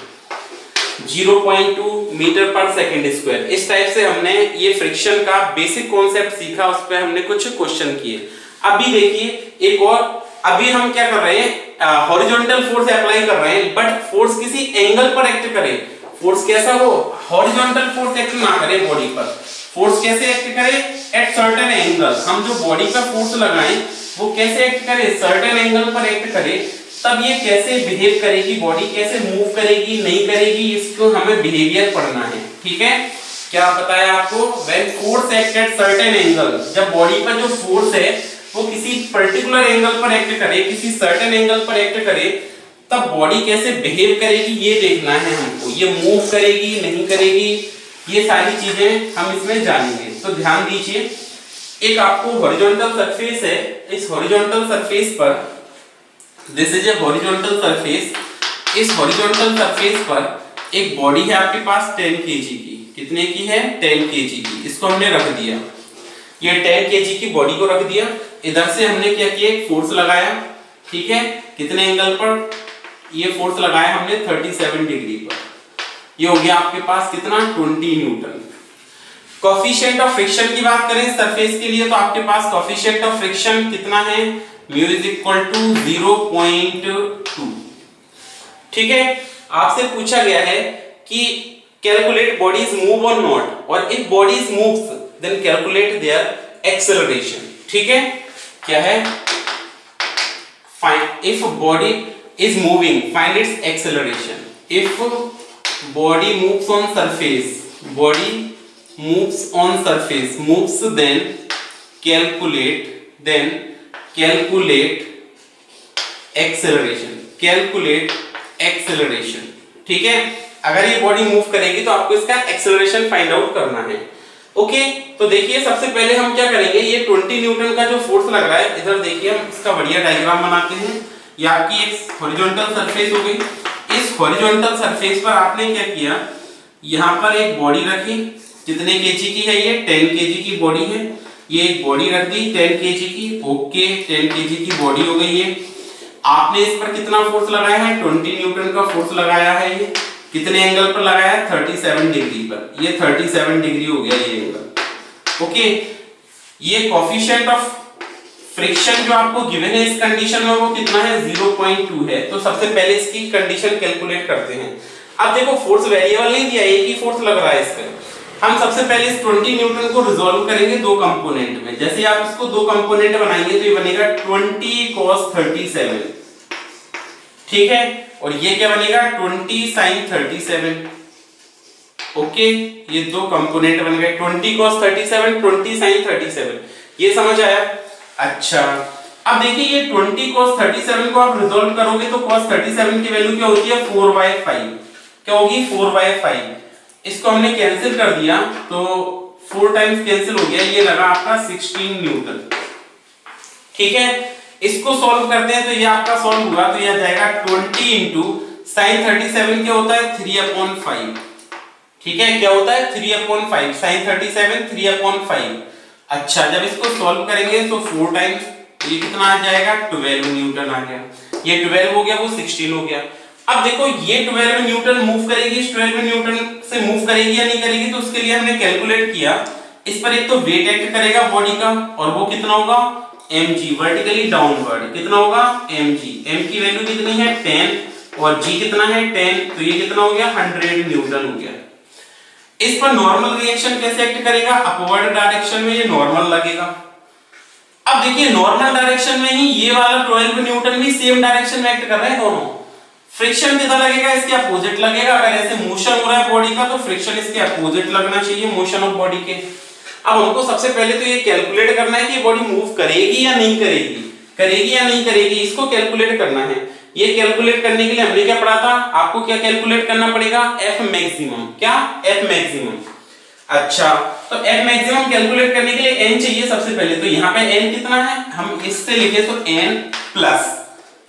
0.2 मीटर पर सेकंड स्क्वायर। इस टाइप से हमने ये फ्रिक्शन का बेसिक कॉन्सेप्ट सीखा, उस पर हमने कुछ क्वेश्चन किए। अभी देखिए एक और, अभी हम क्या कर रहे हैं, हॉरिजॉन्टल फोर्स अप्लाई कर रहे हैं, बट फोर्स किसी एंगल पर एक्ट करे। फोर्स कैसा हो, हॉरिजॉन्टल फोर्स एक्ट ना करे बॉडी पर, फोर्स कैसे एक्ट करे, एट सर्टेन एंगल। हम जो बॉडी पर फोर्स लगाएं वो कैसे एक्ट करे, सर्टेन एंगल पर एक्ट करे, तब ये कैसे बिहेव करेगी, बॉडी कैसे मूव करेगी नहीं करेगी, इसको हमें बिहेवियर पढ़ना है, ठीक है। क्या बताया आपको, when force act at certain angle, जब बॉडी पर जो फोर्स है वो किसी पर्टिकुलर एंगल पर एक्ट करे, किसी सर्टेन एंगल पर एक्ट करे, तब बॉडी कैसे बिहेव करेगी ये देखना है हमको। ये मूव करेगी नहीं करेगी, ये सारी चीजें हम इसमें जानेंगे। तो ध्यान दीजिए, एक आपको हॉरिजॉन्टल सरफेस है, इस हॉरिजॉन्टल सरफेस पर, this is a horizontal surface, इस हॉरिजॉन्टल सरफेस पर एक बॉडी है आपके पास 10 केजी की। कितने की है? 10 केजी की। इसको हमने रख दिया, ये 10 केजी की बॉडी को रख दिया। इधर से हमने क्या किया, एक फोर्स लगाया, ठीक है, कितने एंगल पर? ये फोर्स लगाया हमने 37 डिग्री पर। ये हो गया आपके पास कितना? 20 न्यूटन। कोएफिशिएंट ऑफ फ्रिक्शन की बात करें सरफेस के लिए, तो आपके पास कोएफिशिएंट ऑफ फ्रिक्शन कितना है? Mu is equal to 0.2। ठीक है, आपसे पूछा गया है कि कैलकुलेट बॉडीज मूव और नॉट, और if bodies moves then calculate their acceleration. ठीक है, क्या है? Find if body is moving find its acceleration. If body moves on surface, body moves on surface, moves then calculate acceleration। ठीक है, अगर ये बॉडी मूव करेगी तो आपको इसका एक्सेलरेशन फाइंड आउट करना है। ओके, तो देखिए सबसे पहले हम क्या करेंगे, ये 20 न्यूटन का जो फोर्स लग रहा है, इधर देखिए हम इसका बढ़िया डायग्राम बनाते हैं। ये आपकी एक हॉरिजॉन्टल सरफेस हो गई। इस हॉरिजॉन्टल सरफेस पर आपने क्या किया, यहाँ पर एक बॉडी रखी, कितने केजी की है? ये 10 केजी की बॉडी है। ये एक बॉडी रख दी 10 केजी की। ओके, 10 केजी की बॉडी हो गई है। आपने इस पर कितना फोर्स लगाया है? 20 न्यूटन का फोर्स लगाया है। ये कितने एंगल पर लगाया है? 37 डिग्री पर। ये 37 डिग्री हो गया ये एंगल। ओके, ये कोएफिशिएंट ऑफ फ्रिक्शन जो आपको गिवन है इस कंडीशन में वो कितना है? 0.2 है। तो सबसे पहले इसकी कंडीशन कैलकुलेट करते हैं। अब देखो फोर्स वेरिएबल नहीं दिया, एक ही फोर्स लग रहा है इस पर। हम सबसे पहले इस 20 न्यूटन को रिजॉल्व करेंगे दो कंपोनेंट में। जैसे आप इसको दो कंपोनेंट बनाएंगे तो ये बनेगा 20 cos 37। ठीक है, और ये क्या बनेगा? 20 sin 37। ओके, ये दो कंपोनेंट बन गए, 20 cos 37, 20 sin 37। ये समझ आया? अच्छा, अब देखिए ये 20 cos 37 को आप रिजॉल्व करोगे तो cos 37 की वैल्यू क्या होती है? 4/5। क्या होगी? 4/5। इसको हमने कैंसिल कर दिया तो 4 टाइम्स कैंसिल हो गया, ये लगा आपका 16 न्यूटन। ठीक है, इसको सॉल्व करते हैं तो ये आपका सॉल्व हुआ तो ये आ जाएगा 20 इंटू साइन 37 क्या होता है? 3/5। ठीक है, क्या होता है? 3/5। साइन 37 3/5। अच्छा, जब इसको सॉल्व करेंगे तो 4 टाइम्स ये कितना आ जाएगा? 12 न्यूटन आ गया। ये 12 हो गया, वो 16 हो गया। अब देखो ये 12 न्यूटन मूव करेगी, इस 12 न्यूटन से मूव करेगी या नहीं करेगी, तो उसके लिए हमने कैलकुलेट किया। इस पर एक तो वेट एक्ट करेगा बॉडी का, और वो कितना होगा? mg, vertically downward. कितना होगा? mg। m की वैल्यू कितनी है? 10, और g कितना है? 10। तो ये कितना हो गया? 100 न्यूटन हो गया। इस पर नॉर्मल रिएक्शन कैसे एक्ट करेगा? अपवर्ड डायरेक्शन में ये नॉर्मल लगेगा। अब देखिए नॉर्मल डायरेक्शन में ही ये वाला 12 न्यूटन भी सेम डायरेक्शन में एक्ट कर रहे हैं दोनों। फ्रिक्शन कितना लगेगा? इसके अपोजिट लगेगा। अगर ऐसे मोशन हो रहा है बॉडी का तो फ्रिक्शन इसके अपोजिट लगना चाहिए मोशन ऑफ बॉडी के। अब हमको सबसे पहले तो ये कैलकुलेट करना है कि बॉडी मूव करेगी या नहीं करेगी, करेगी या नहीं करेगी, इसको कैलकुलेट करना है। ये कैलकुलेट करने के लिए हमने क्या पढ़ा था? आपको क्या कैलकुलेट करना पड़ेगा? F maximum. क्या? F maximum. अच्छा, तो एफ मैक्सिमम कैलकुलेट करने के लिए एन चाहिए सबसे पहले। तो यहाँ पे एन कितना है? हम इससे लिखे तो एन प्लस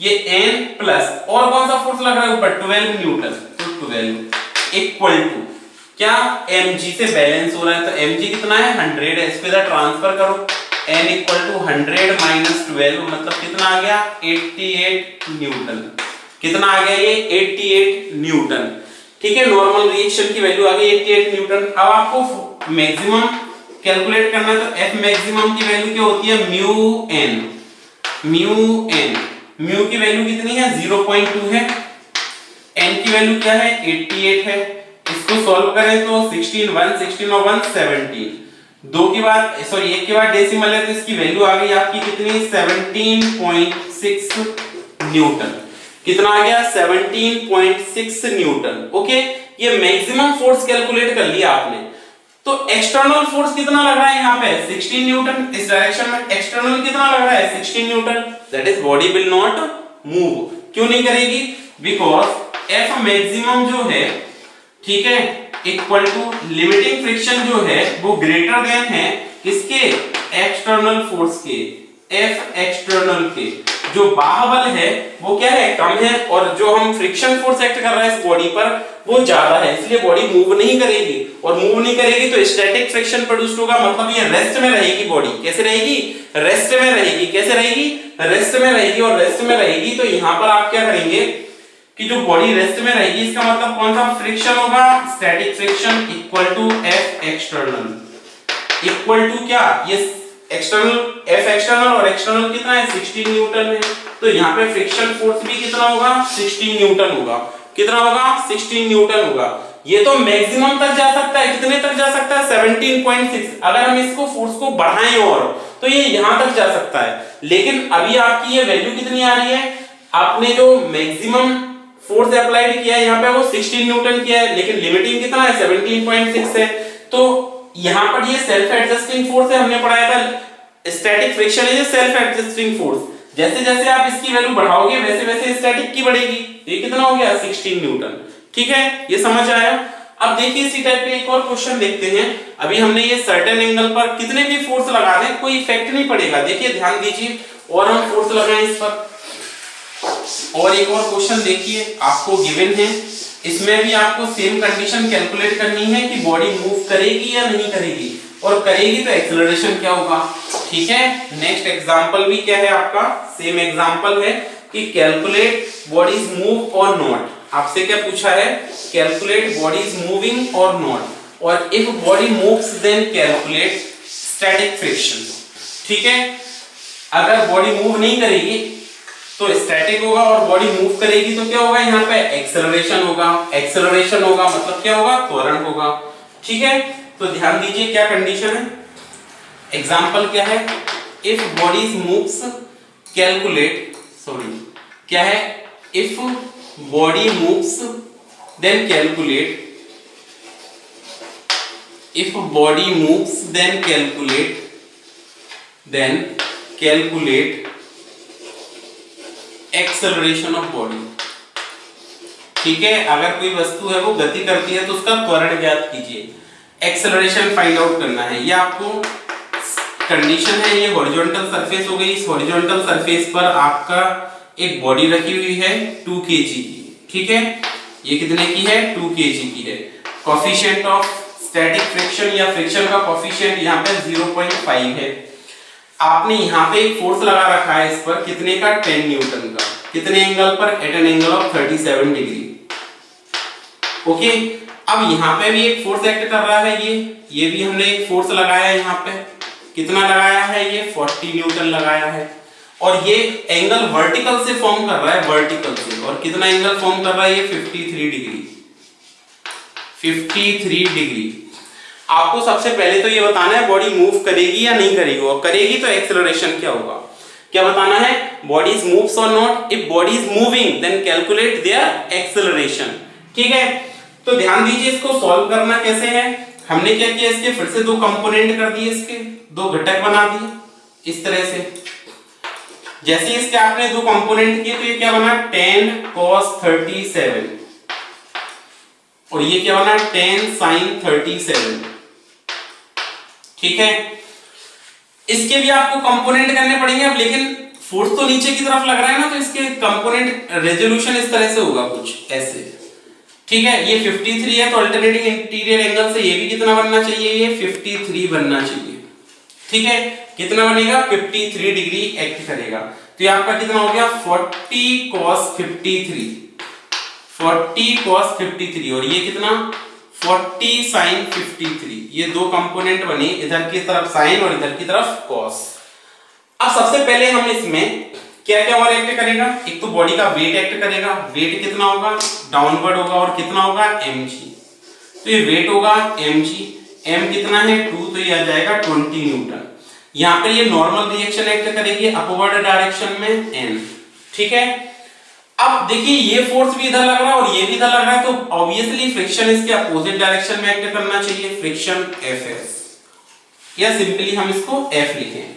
ये n प्लस और कौन सा फोर्स लग रहा है ऊपर? 12 न्यूटन। तो 12 इक्वल टू क्या? mg से बैलेंस हो रहा है, तो mg कितना है? 100 है। इस पे ट्रांसफर करो, n इक्वल टू 100 माइनस 12 मतलब कितना आ गया? 88 न्यूटन। कितना आ गया ये? 88 न्यूटन। ठीक है, नॉर्मल रिएक्शन की वैल्यू आ गई 88 न्यूटन। अब आपको मैक्सिमम कैलकुलेट करना है, तो एफ मैक्सिमम की वैल्यू क्या होती है? Mu N. Mu N, mu की वैल्यू कितनी है? 0.2 है। एन की वैल्यू क्या है? 88 है। इसको सॉल्व करें तो 16 1 16 और 1 17। दो की बाद सॉरी एक के बाद डेसिमल है तो इसकी वैल्यू आ गई आपकी कितनी? 17.6 न्यूटन। कितना आ गया? 17.6 न्यूटन। ओके, ये मैक्सिमम फोर्स कैलकुलेट कर लिया आपने। तो एक्सटर्नल फोर्स कितना लग रहा है यहाँ पे 16 न्यूटन, इस डायरेक्शन में एक्सटर्नल कितना लग रहा है 16 Newton, that is body will not move. क्यों नहीं करेगी? बिकॉज एफ मैक्सिमम जो है, ठीक है, इक्वल टू लिमिटिंग फ्रिक्शन जो है वो ग्रेटर देन है किसके? एक्सटर्नल फोर्स के, एफ एक्सटर्नल के। जो बाह्य है वो क्या है? कम है, और जो हम फ्रिक्शन फोर्स एक्ट कर रहा है इस बॉडी पर वो ज्यादा है, इसलिए बॉडी मूव नहीं करेगी। और मूव नहीं करेगी तो स्टैटिक फ्रिक्शन प्रोड्यूस होगा, मतलब ये रेस्ट में रहेगी बॉडी। कैसे रहेगी? रेस्ट में रहेगी। कैसे रहेगी? रेस्ट में रहेगी। और रेस्ट में रहेगी तो यहाँ पर आप क्या करेंगे कि जो बॉडी रेस्ट में रहेगी इसका मतलब कौन सा फ्रिक्शन होगा? Static friction equal to F external equal to क्या? ये एक्सटर्नल एफ एक्सटर्नल और एक्सटर्नल कितना है 16 न्यूटन है, तो यहाँ पे फ्रिक्शन फोर्स भी कितना होगा 16 न्यूटन होगा। कितना होगा? 16 न्यूटन होगा। ये तो मैक्सिमम तक जा सकता है, कितने तक जा सकता है 17.6। अगर हम इसको फोर्स को बढ़ाएं और तो ये यहां तक जा सकता है, लेकिन अभी आपकी ये वैल्यू कितनी आ रही है? आपने जो मैक्सिमम फोर्स अप्लाइड किया है यहाँ पे वो 16 न्यूटन किया है, लेकिन लिमिटिंग कितना है 17.6 है। तो यहाँ पर ये सेल्फ एडजस्टिंग फोर्स है, हमने पढ़ाया था static friction is self adjusting force. जैसे जैसे आप इसकी वैल्यू बढ़ाओगे वैसे वैसे स्टैटिक की बढ़ेगी। ये कितना हो गया 16 न्यूटन। ठीक है, ये समझ आया। अब देखिए इसी टाइप के एक और क्वेश्चन देखते हैं। अभी हमने ये सर्टेन एंगल पर कितने भी फोर्स लगा दें कोई इफेक्ट नहीं पड़ेगा। देखिए ध्यान दीजिए, और हम फोर्स लगाएं इस पर। और एक और क्वेश्चन देखिए आपको गिवन है, इसमें भी आपको सेम कंडीशन कैलकुलेट करनी है कि बॉडी मूव करेगी या नहीं करेगी, और करेगी तो एक्सेलरेशन क्या होगा। ठीक है, नेक्स्ट एग्जांपल भी क्या है आपका सेम एग्जांपल है कि कैलकुलेट बॉडीज मूव और नॉट। आपसे क्या पूछा है? कैलकुलेट बॉडीज मूविंग और नॉट, और if body moves then calculate static friction. ठीक है, अगर बॉडी मूव नहीं करेगी तो स्टैटिक होगा, और बॉडी मूव करेगी तो क्या होगा? यहाँ पे एक्सेलरेशन होगा। एक्सेलरेशन होगा मतलब क्या होगा? त्वरण होगा। ठीक है, तो ध्यान दीजिए क्या कंडीशन है। एग्जांपल क्या है? If bodies moves calculate, sorry क्या है? If body moves then calculate, if body moves then calculate acceleration of body. ठीक है, अगर कोई वस्तु है वो गति करती है तो उसका त्वरण ज्ञात कीजिए, एक्सेलरेशन फाइंड आउट करना है। ये आपको कंडीशन है। ये हॉरिजॉन्टल सरफेस हो गई, इस हॉरिजॉन्टल सरफेस पर आपका एक बॉडी रखी हुई है 2 kg की। ठीक है, ये कितने की है? 2 kg की है। कोफिशिएंट ऑफ स्टैटिक फ्रिक्शन या फ्रिक्शन का कोफिशिएंट यहाँ पे 0.5 है। आपने यहाँ पे एक फोर्स लगा रखा है इस पर, कितने का? 10 न्यूटन का। कितने एंगल पर? At an angle of 37 degree. Okay, अब यहाँ पे भी एक फोर्स एक्ट कर रहा है। ये भी हमने एक फोर्स लगाया है यहाँ पे। कितना लगाया है? ये 40 न्यूटन लगाया है, और ये एंगल वर्टिकल से फॉर्म कर रहा है, वर्टिकल से। और कितना एंगल फॉर्म कर रहा है? ये 53 डिग्री। 53 डिग्री। आपको सबसे पहले तो ये बताना है बॉडी मूव करेगी या नहीं करेगी, और करेगी तो एक्सेलरेशन क्या होगा। क्या बताना है? बॉडीज मूव्स और not. If body is moving then calculate their acceleration. ठीक है, तो ध्यान दीजिए इसको सॉल्व करना कैसे है। हमने क्या किया? इसके फिर से 2 कंपोनेंट कर दिए, इसके 2 घटक बना दिए इस तरह से। जैसे इसके आपने 2 कंपोनेंट किए तो ये क्या बना? 10 cos 37, और ये क्या बना? 10 sin 37। ठीक है, इसके भी आपको कंपोनेंट करने पड़ेंगे अब, लेकिन फोर्स तो नीचे की तरफ लग रहा है ना, तो इसके कंपोनेंट रेजोल्यूशन इस तरह से होगा कुछ ऐसे। ठीक है, ये 53 है तो अल्टरनेटिंग इंटीरियर एंगल से ये भी कितना बनना चाहिए? ये 53 बनना चाहिए। ठीक है, कितना बनेगा? 53 डिग्री एक्ट करेगा। तो ये आपका कितना हो गया? 40 cos 53, 40 cos 53, और ये कितना? 40 sin 53। ये 2 कंपोनेंट बने, इधर की तरफ साइन और इधर की तरफ cos। अब सबसे पहले हम इसमें क्या क्या और एक्ट करेगा? एक तो बॉडी का वेट एक्ट करेगा। वेट कितना होगा? डाउनवर्ड होगा, और कितना होगा? mg। तो ये वेट होगा mg, m कितना है? 2, तो ये आ जाएगा 20 न्यूटन। यहाँ पे ये नॉर्मल रिएक्शन एक्ट करेगी अपवर्ड डायरेक्शन में n। ठीक है, अब देखिए ये फोर्स भी इधर लग रहा है और ये भी इधर लग रहा है, तो ऑब्वियसली फ्रिक्शन इसके अपोजिट डायरेक्शन में एक्ट करना चाहिए, फ्रिक्शन Fs, या सिंपली हम इसको F लिखें।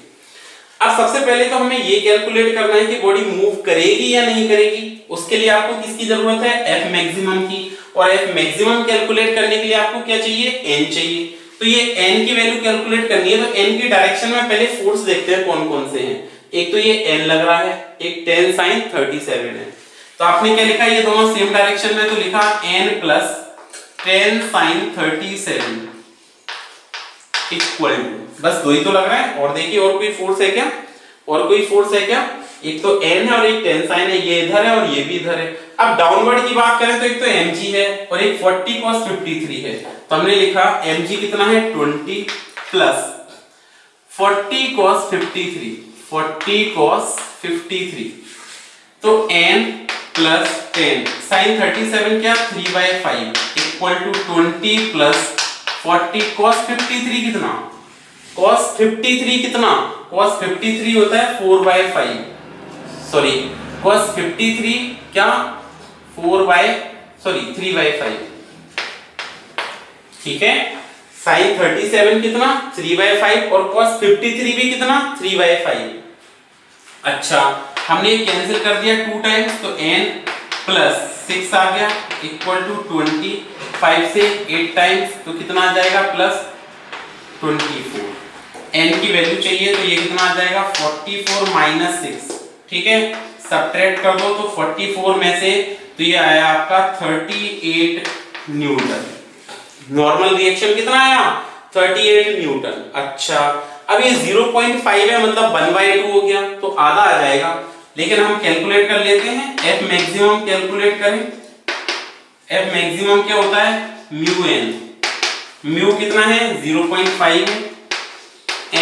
अब सबसे पहले तो हमें ये कैलकुलेट करना है कि बॉडी मूव करेगी या नहीं करेगी। उसके लिए आपको किसकी जरूरत है, F मैक्सिमम की, और F मैक्सिमम कैलकुलेट करने के लिए आपको क्या चाहिए, n चाहिए। तो ये n की वैल्यू कैलकुलेट करनी है, तो n की डायरेक्शन में पहले फोर्स देखते हैं कौन कौन से हैं। एक तो ये n लग रहा है, एक tan sin 37 है, तो आपने क्या लिखा, ये दोनों सेम डायरेक्शन में, तो लिखा n plus tan sin 37 equal to, बस दो ही तो लग रहा है। और देखिए और कोई फोर्स है क्या, और कोई फोर्स है क्या, एक तो n है और एक tan sin है, ये इधर है और ये भी इधर है। अब डाउनवर्ड की बात करें तो एक तो mg है और एक 40 cos 53 है, तो हमने लिखा mg कितना है 20 प्लस 40 cos 53, 40 cos 53, तो n प्लस 10 sin 37 क्या 3/5 इक्वल टू 20 प्लस 40 cos 53 कितना, cos 53 कितना, cos 53 होता है 4/5, सॉरी cos 53 क्या 3/5, ठीक है। sin 37 कितना 3/5 और cos 53 भी कितना 3/5। अच्छा हमने ये कैंसिल कर दिया 2 टाइम्स, तो n प्लस 6 आ गया इक्वल टू 20, 5 से 8 टाइम्स तो कितना आ जाएगा प्लस 24। n की वैल्यू चाहिए तो ये कितना आ जाएगा 44 माइनस 6, ठीक है, सब्ट्रैक्ट कर दो तो 44 में से तो ये आया आपका 38 न्यूटन। नॉर्मल रिएक्शन कितना आया 38 न्यूटन। अच्छा अब ये 0.5 है मतलब 1/2 हो गया, तो आधा आ जाएगा, लेकिन हम कैलकुलेट कर लेते हैं, F मैक्सिमम कैलकुलेट करें। F मैक्सिमम क्या होता है म्यू n, म्यू कितना है 0.5 है,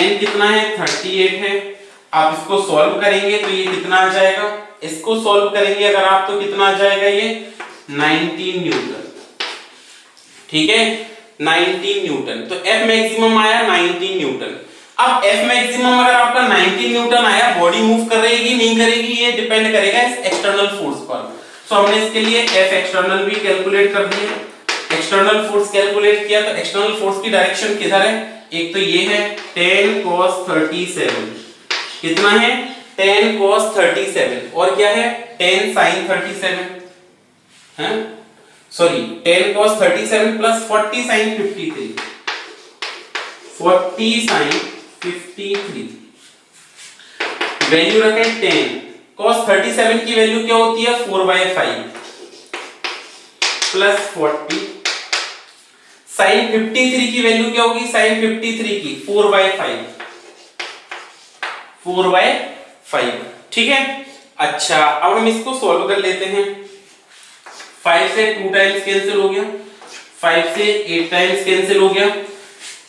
n कितना है 38 है। आप इसको सॉल्व करेंगे तो ये कितना आ जाएगा, इसको सॉल्व करेंगे अगर आप तो कितना आ जाएगा ये 19 न्यूटन, ठीक है 19 न्यूटन। तो F मैक्सिमम आया 19 न्यूटन। अब F मैक्सिमम अगर आपका 19 न्यूटन आया, बॉडी मूव करेगी नहीं करेगी ये डिपेंड करेगा इस एक्सटर्नल फोर्स पर। सो हमने इसके लिए F एक्सटर्नल भी कैलकुलेट कर दिया, एक्सटर्नल फोर्स कैलकुलेट किया, तो एक्सटर्नल फोर्स की डायरेक्शन किधर है, एक तो ये है tan cos 37, कितना है tan cos 37 और क्या है tan sin 37 है, sorry tan cos 37 plus 40 sin 53, 40 sin 53 value रखे 10 cos 37 की वैल्यू क्या होती है 4/5 प्लस 40 sin 53 की वैल्यू क्या होगी sin 53 की 4/5, ठीक है। अच्छा अब हम इसको सॉल्व कर लेते हैं, 5 से 2 टाइम्स कैंसिल हो गया, 5 से 8 टाइम्स कैंसिल हो गया,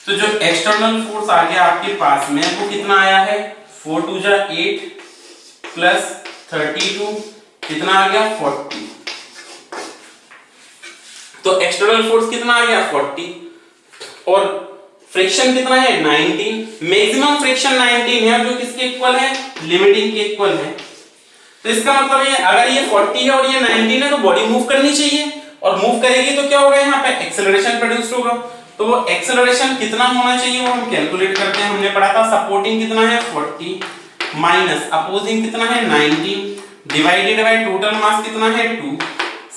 तो जो एक्सटर्नल फोर्स आ गया आपके पास में वो कितना आया है 4 2 जा 8 प्लस 32 कितना आ गया 40, तो एक्सटर्नल फोर्स कितना आ गया 40 और फ्रिक्शन कितना है 19, मैक्सिमम फ्रिक्शन 19 है जो किसके इक्वल है लिमिटिंग के इक्वल है। तो इसका मतलब ये अगर ये 40 है और ये 19 है तो बॉडी मूव करनी चाहिए, और मूव करेगी तो क्या होगा यहाँ पे एक्सेलरेशन प्रोड्यूस होगा, तो वो एक्सेलरेशन कितना होना चाहिए वो हम कैलकुलेट करते हैं। हमने पढ़ा था सपोर्टिंग कितना है 40 माइनस अपोजिंग कितना है 19 डिवाइडेड बाय टोटल मास कितना है 2,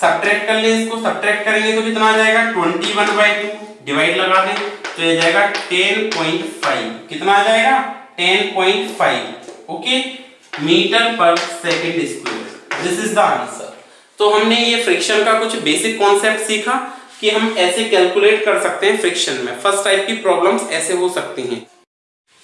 सब्ट्रैक्ट कर ले, इसको सब्ट्रैक्ट करेंगे तो कितना आ जाएगा 21/2, डिवाइड लगा दें तो ये जाएगा 10.5, कितना आ जाएगा 10.5 ओके मीटर पर second square, this is the answer. तो हमने ये फ्रिक्शन का कुछ बेसिक कॉन्सेप्ट सीखा कि हम ऐसे कैलकुलेट कर सकते हैं फ्रिक्शन में, फर्स्ट टाइप की प्रॉब्लम्स ऐसे हो सकती हैं।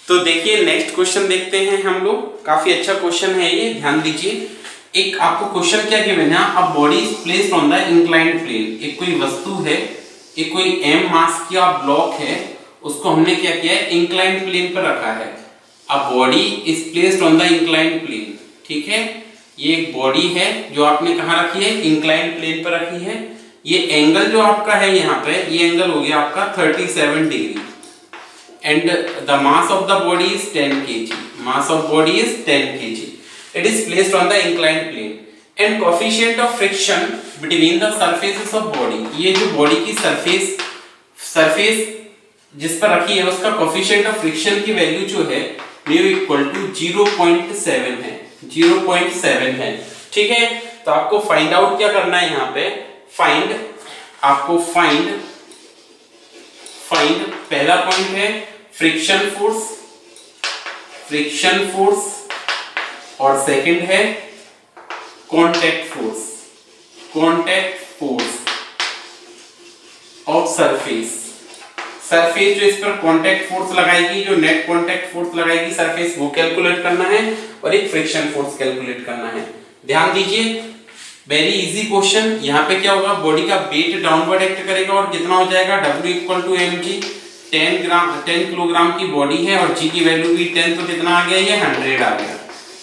तो देखिए नेक्स्ट क्वेश्चन देखते हैं हम लोग, काफी अच्छा क्वेश्चन है ये, ध्यान दीजिए। एक आपको क्वेश्चन क्या गिवन है, a body is placed on the inclined plane, एक कोई वस्तु है, एक कोई m मास का ब्लॉक है, उसको हमने क्या किया है इंक्लाइंड प्लेन पर रखा है। A body is placed on the inclined plane, ठीक है, ये एक बॉडी है जो आपने कहाँ रखी है इंक्लाइंड प्लेन पर रखी है। ये एंगल जो आपका है यहाँ पे, ये एंगल हो गया आपका 37 degree, and the mass of the body is 10 kg, mass of body is 10 kg, it is placed on the inclined plane and coefficient of friction between the surfaces of body. ये जो body की surface जिस पर रखी है उसका coefficient of friction की value जो है म्यू इक्वल टू 0.7 है, 0.7 है। ठीक है, तो आपको फाइंड आउट क्या करना है यहाँ पे, आपको फाइंड पहला पॉइंट है फ्रिक्शन फोर्स और सेकंड है कांटेक्ट फोर्स ऑफ सरफेस जो इस पर कांटेक्ट फोर्स लगाएगी, जो नेट कांटेक्ट फोर्स लगाएगी सरफेस, वो कैलकुलेट करना है और एक फ्रिक्शन फोर्स कैलकुलेट करना है। ध्यान दीजिए, वेरी इजी क्वेश्चन। यहाँ पे क्या होगा, बॉडी का वेट डाउनवर्ड एक्ट करेगा और कितना हो जाएगा, W equal to mg, 10 kilogram की बॉडी है और g की वैल्यू भी 10, तो कितना आ गया, ये 100 आ गया।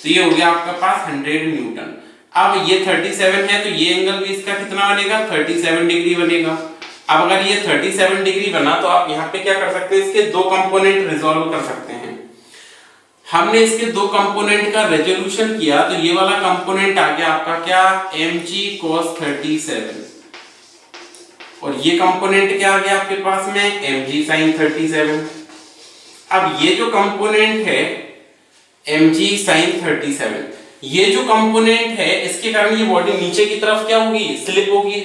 तो ये हो गया आपका पास 100 न्यूटन। अब ये 37 है तो ये एंगल भी इसका कितना बनेगा, 37 डिग्री बनेगा। अब अगर ये 37 डिग्री बना तो आप यहाँ पे क्या कर सकते हैं, इसके दो कंपोनेंट रिजॉल्व कर सकते हैं। हमने इसके दो कंपोनेंट का रेजोल्यूशन किया तो ये वाला कंपोनेंट आ गया आपका क्या, mg cos 37, और ये कंपोनेंट क्या आ गया आपके पास में, mg sin 37। अब ये जो कंपोनेंट है mg sin 37, ये जो कंपोनेंट है इसके कारण ये बॉडी नीचे की तरफ क्या होगी, स्लिप होगी,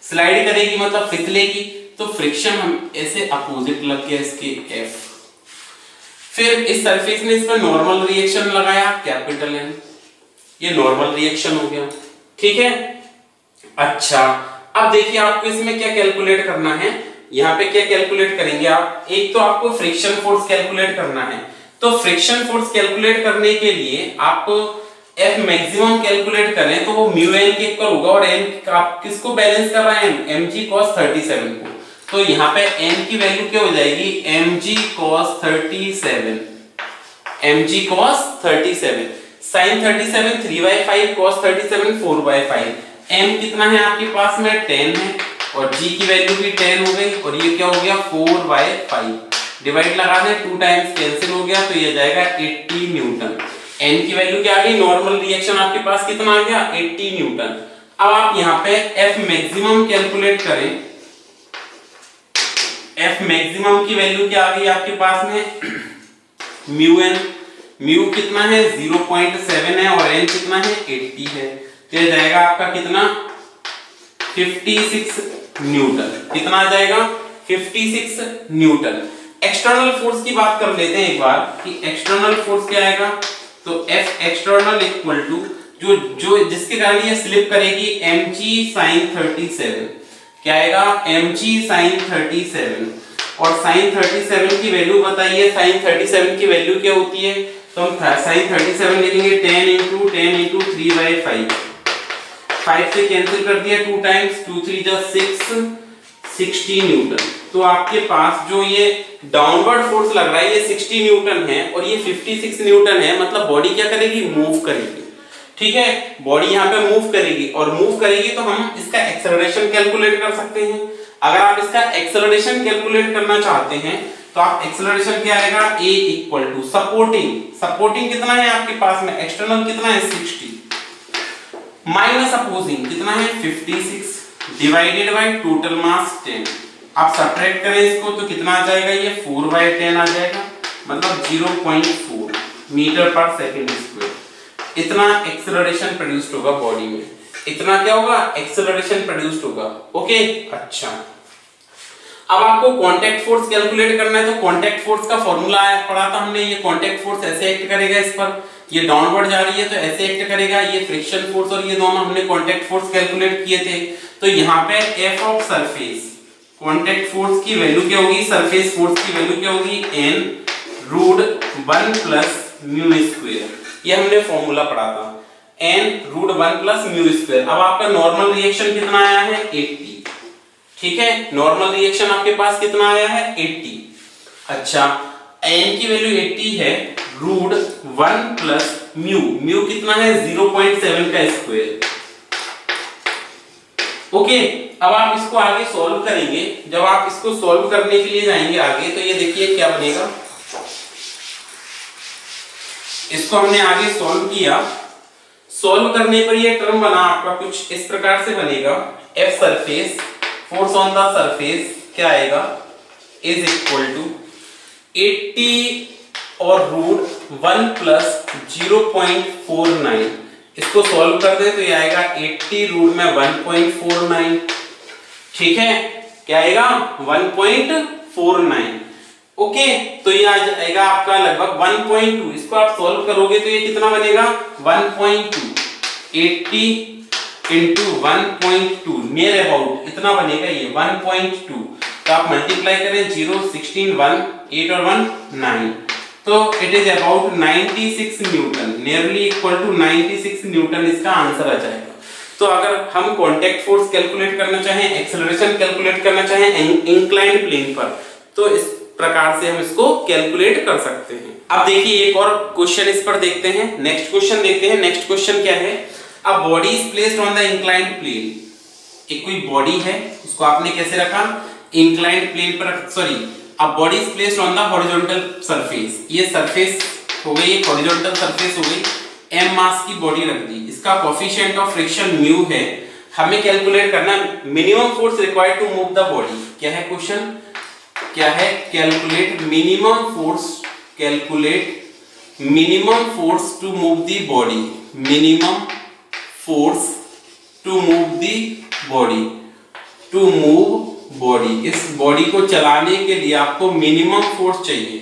स्लाइड करेगी, मतलब फिसलेगी। तो फ्रिक्शन हम ऐसे अपोजिट लग गया इसके F। फिर इस सरफेस ने इस पर नॉर्मल रिएक्शन लगाया कैपिटल N, ये नॉर्मल रिएक्शन हो गया। ठीक है, अच्छा अब देखिए आपको इसमें क्या कैलकुलेट करना है, यहाँ पे क्या कैलकुलेट करेंगे आप, एक तो आपको फ्रिक्शन फोर्स कैलकुलेट करना है। तो फ्रिक्शन फोर्स कैलकुलेट करने के लिए आप F मैक्सिमम कैलकुलेट करें तो वो म्यू n के इक्वल होगा, और n आप किसको बैलेंस कर रहे हैं, mg cos 37 को। तो यहाँ पे n की वैल्यू क्या हो जाएगी, mg cos 37, mg cos 37, sin 37 3/5, cos 37 4/5, m कितना है आपके पास में 10 है और g की वैल्यू भी 10 हो गई, और ये क्या हो गया 4/5, डिवाइड लगा दें 2 टाइम्स कैंसिल हो गया, तो ये जाएगा 80 न्यूटन। n की वैल्यू क्या आ गई, नॉर्मल रिएक्शन आपके पास कितना आ गया, 80 न्यूटन। अब आप यहाँ पे F मैक्सिमम कैलकुलेट करें, F मैक्सिमम की वैल्यू क्या आ गई आपके पास में, म्यू n, म्यू कितना है 0.7 है और n कितना है 80 है, तो ये जाएगा आपका कितना 56 न्यूटन। कितना आ जाएगा 56 न्यूटन। एक्सटर्नल फोर्स की बात कर लेते हैं एक बार कि एक्सटर्नल फोर्स क्या आएगा, तो F एक्सटर्नल इक्वल टू जो जिसके कारण ये स्लिप करेगी mg sin 37, क्या आएगा mg sin 37, और sin 37 की वैल्यू बताइए, sin 37 की वैल्यू क्या होती है, तो हम sin 37 लिखेंगे 10 into 3/5, 5 से कैंसिल कर दिया 2 टाइम्स, 2 3 जा 6, 60 न्यूटन। तो आपके पास जो ये डाउनवर्ड फोर्स लग रहा है ये 60 न्यूटन है और ये 56 न्यूटन है, मतलब बॉडी क्या करेगी, मूव करेगी। ठीक है, बॉडी यहाँ पे मूव करेगी, और मूव करेगी तो हम इसका एक्सेलरेशन कैलकुलेट कर सकते हैं। अगर आप इसका एक्सेलरेशन कैलकुलेट करना चाहते हैं तो आप एक्सेलरेशन क्या आएगा, a इक्वल टू सपोर्टिंग कितना है आपके पास में, एक्सटर्नल कितना है 60 माइनस अपोजिंग कितना है 56 डिवाइडेड बाय टोटल मास 10। आप सब्ट्रैक्ट करें इसको तो कितना आ जाएगा, ये 4/10 आ जाएगा, मतलब 0.4 मीटर पर सेकंड स्क्वायर। इतना एक्सेलरेशन प्रोड्यूस्ड होगा बॉडी में, इतना क्या होगा, एक्सेलरेशन प्रोड्यूस्ड होगा। ओके, अच्छा अब आपको कांटेक्ट फोर्स कैलकुलेट करना है, तो कांटेक्ट फोर्स का फॉर्मूला पढ़ा था हमने। ये कांटेक्ट फोर्स ऐसे एक्ट करेगा इस पर, ये डाउनवर्ड जा रही है तो ऐसे एक्ट करेगा, ये फ्रिक्शन फोर्स और ये दोनों हमने कांटेक्ट फोर्स कैलकुलेट किए थे। तो यहाँ पे F of surface contact force की वैल्यू क्या होगी, सरफेस फोर्स की वैल्यू क्या होगी, n√1 प्लस म्यू स्क्वायर, ये हमने फॉर्मूला पढ़ा था, n√1 प्लस म्यू स्क्वायर। अब आपका नॉर्मल रिएक्शन कितना आया है 80, ठीक है, नॉर्मल रिएक्शन आपके पास कितना आया है 80। अच्छा, n की वैल्यू 80 है, √1 प्लस म्यू कितना है 0.7 का स्क्वायर। ओके, अब आप इसको आगे सॉल्व करेंगे। जब आप इसको सॉल्व करने के लिए जाएंगे आगे, तो ये देखिए क्या बनेगा, इसको हमने आगे सॉल्व किया। सॉल्व करने पर ये टर्म बना आपका कुछ इस प्रकार से बनेगा, F surface force on the surface क्या आएगा इज इक्वल टू 80 और रूट 1 प्लस 0.49। इसको सॉल्व कर दे तो ये आएगा 80 रूट में 1.49, ठीक है, क्या आएगा 1.49। ओके, तो ये आ जाएगा आपका लगभग 1.2। इसको आप सॉल्व करोगे तो ये कितना बनेगा 1.2, 80 इंटू 1.2 नियर अबाउट इतना बनेगा ये 1.2। तो आप मल्टीप्लाई करें 0, 16, 1, 8 और 1 9, तो it is about 96 newton, nearly equal to 96 newton इसका आंसर आ जाएगा। तो अगर हम कांटेक्ट फोर्स कैलकुलेट करना चाहें, एक्सेलरेशन कैलकुलेट करना चाहें इंक्लाइंड प्लेन पर, तो इस प्रकार से हम इसको कैलकुलेट कर सकते हैं। अब देखिए एक और क्वेश्चन इस पर देखते हैं, नेक्स्ट क्वेश्चन देखते हैं। नेक्स्ट क्वेश्चन क्या है, a body is placed on the inclined plane. एक कोई बॉडी है, उसको आपने कैसे रखा इंक्लाइंड प्लेन पर, sorry a body is placed on the horizontal surface. ये सरफेस हो गई, एक हॉरिजॉन्टल सरफेस हो गई, m मास की बॉडी रख दी, इसका कोएफिशिएंट ऑफ फ्रिक्शन म्यू है, हमें कैलकुलेट करना minimum force required to move the body. क्या है क्वेश्चन, क्या है, calculate minimum force, calculate minimum force to move the body, minimum force to move the body, to move body. इस body को चलाने के लिए आपको मिनिमम फोर्स चाहिए,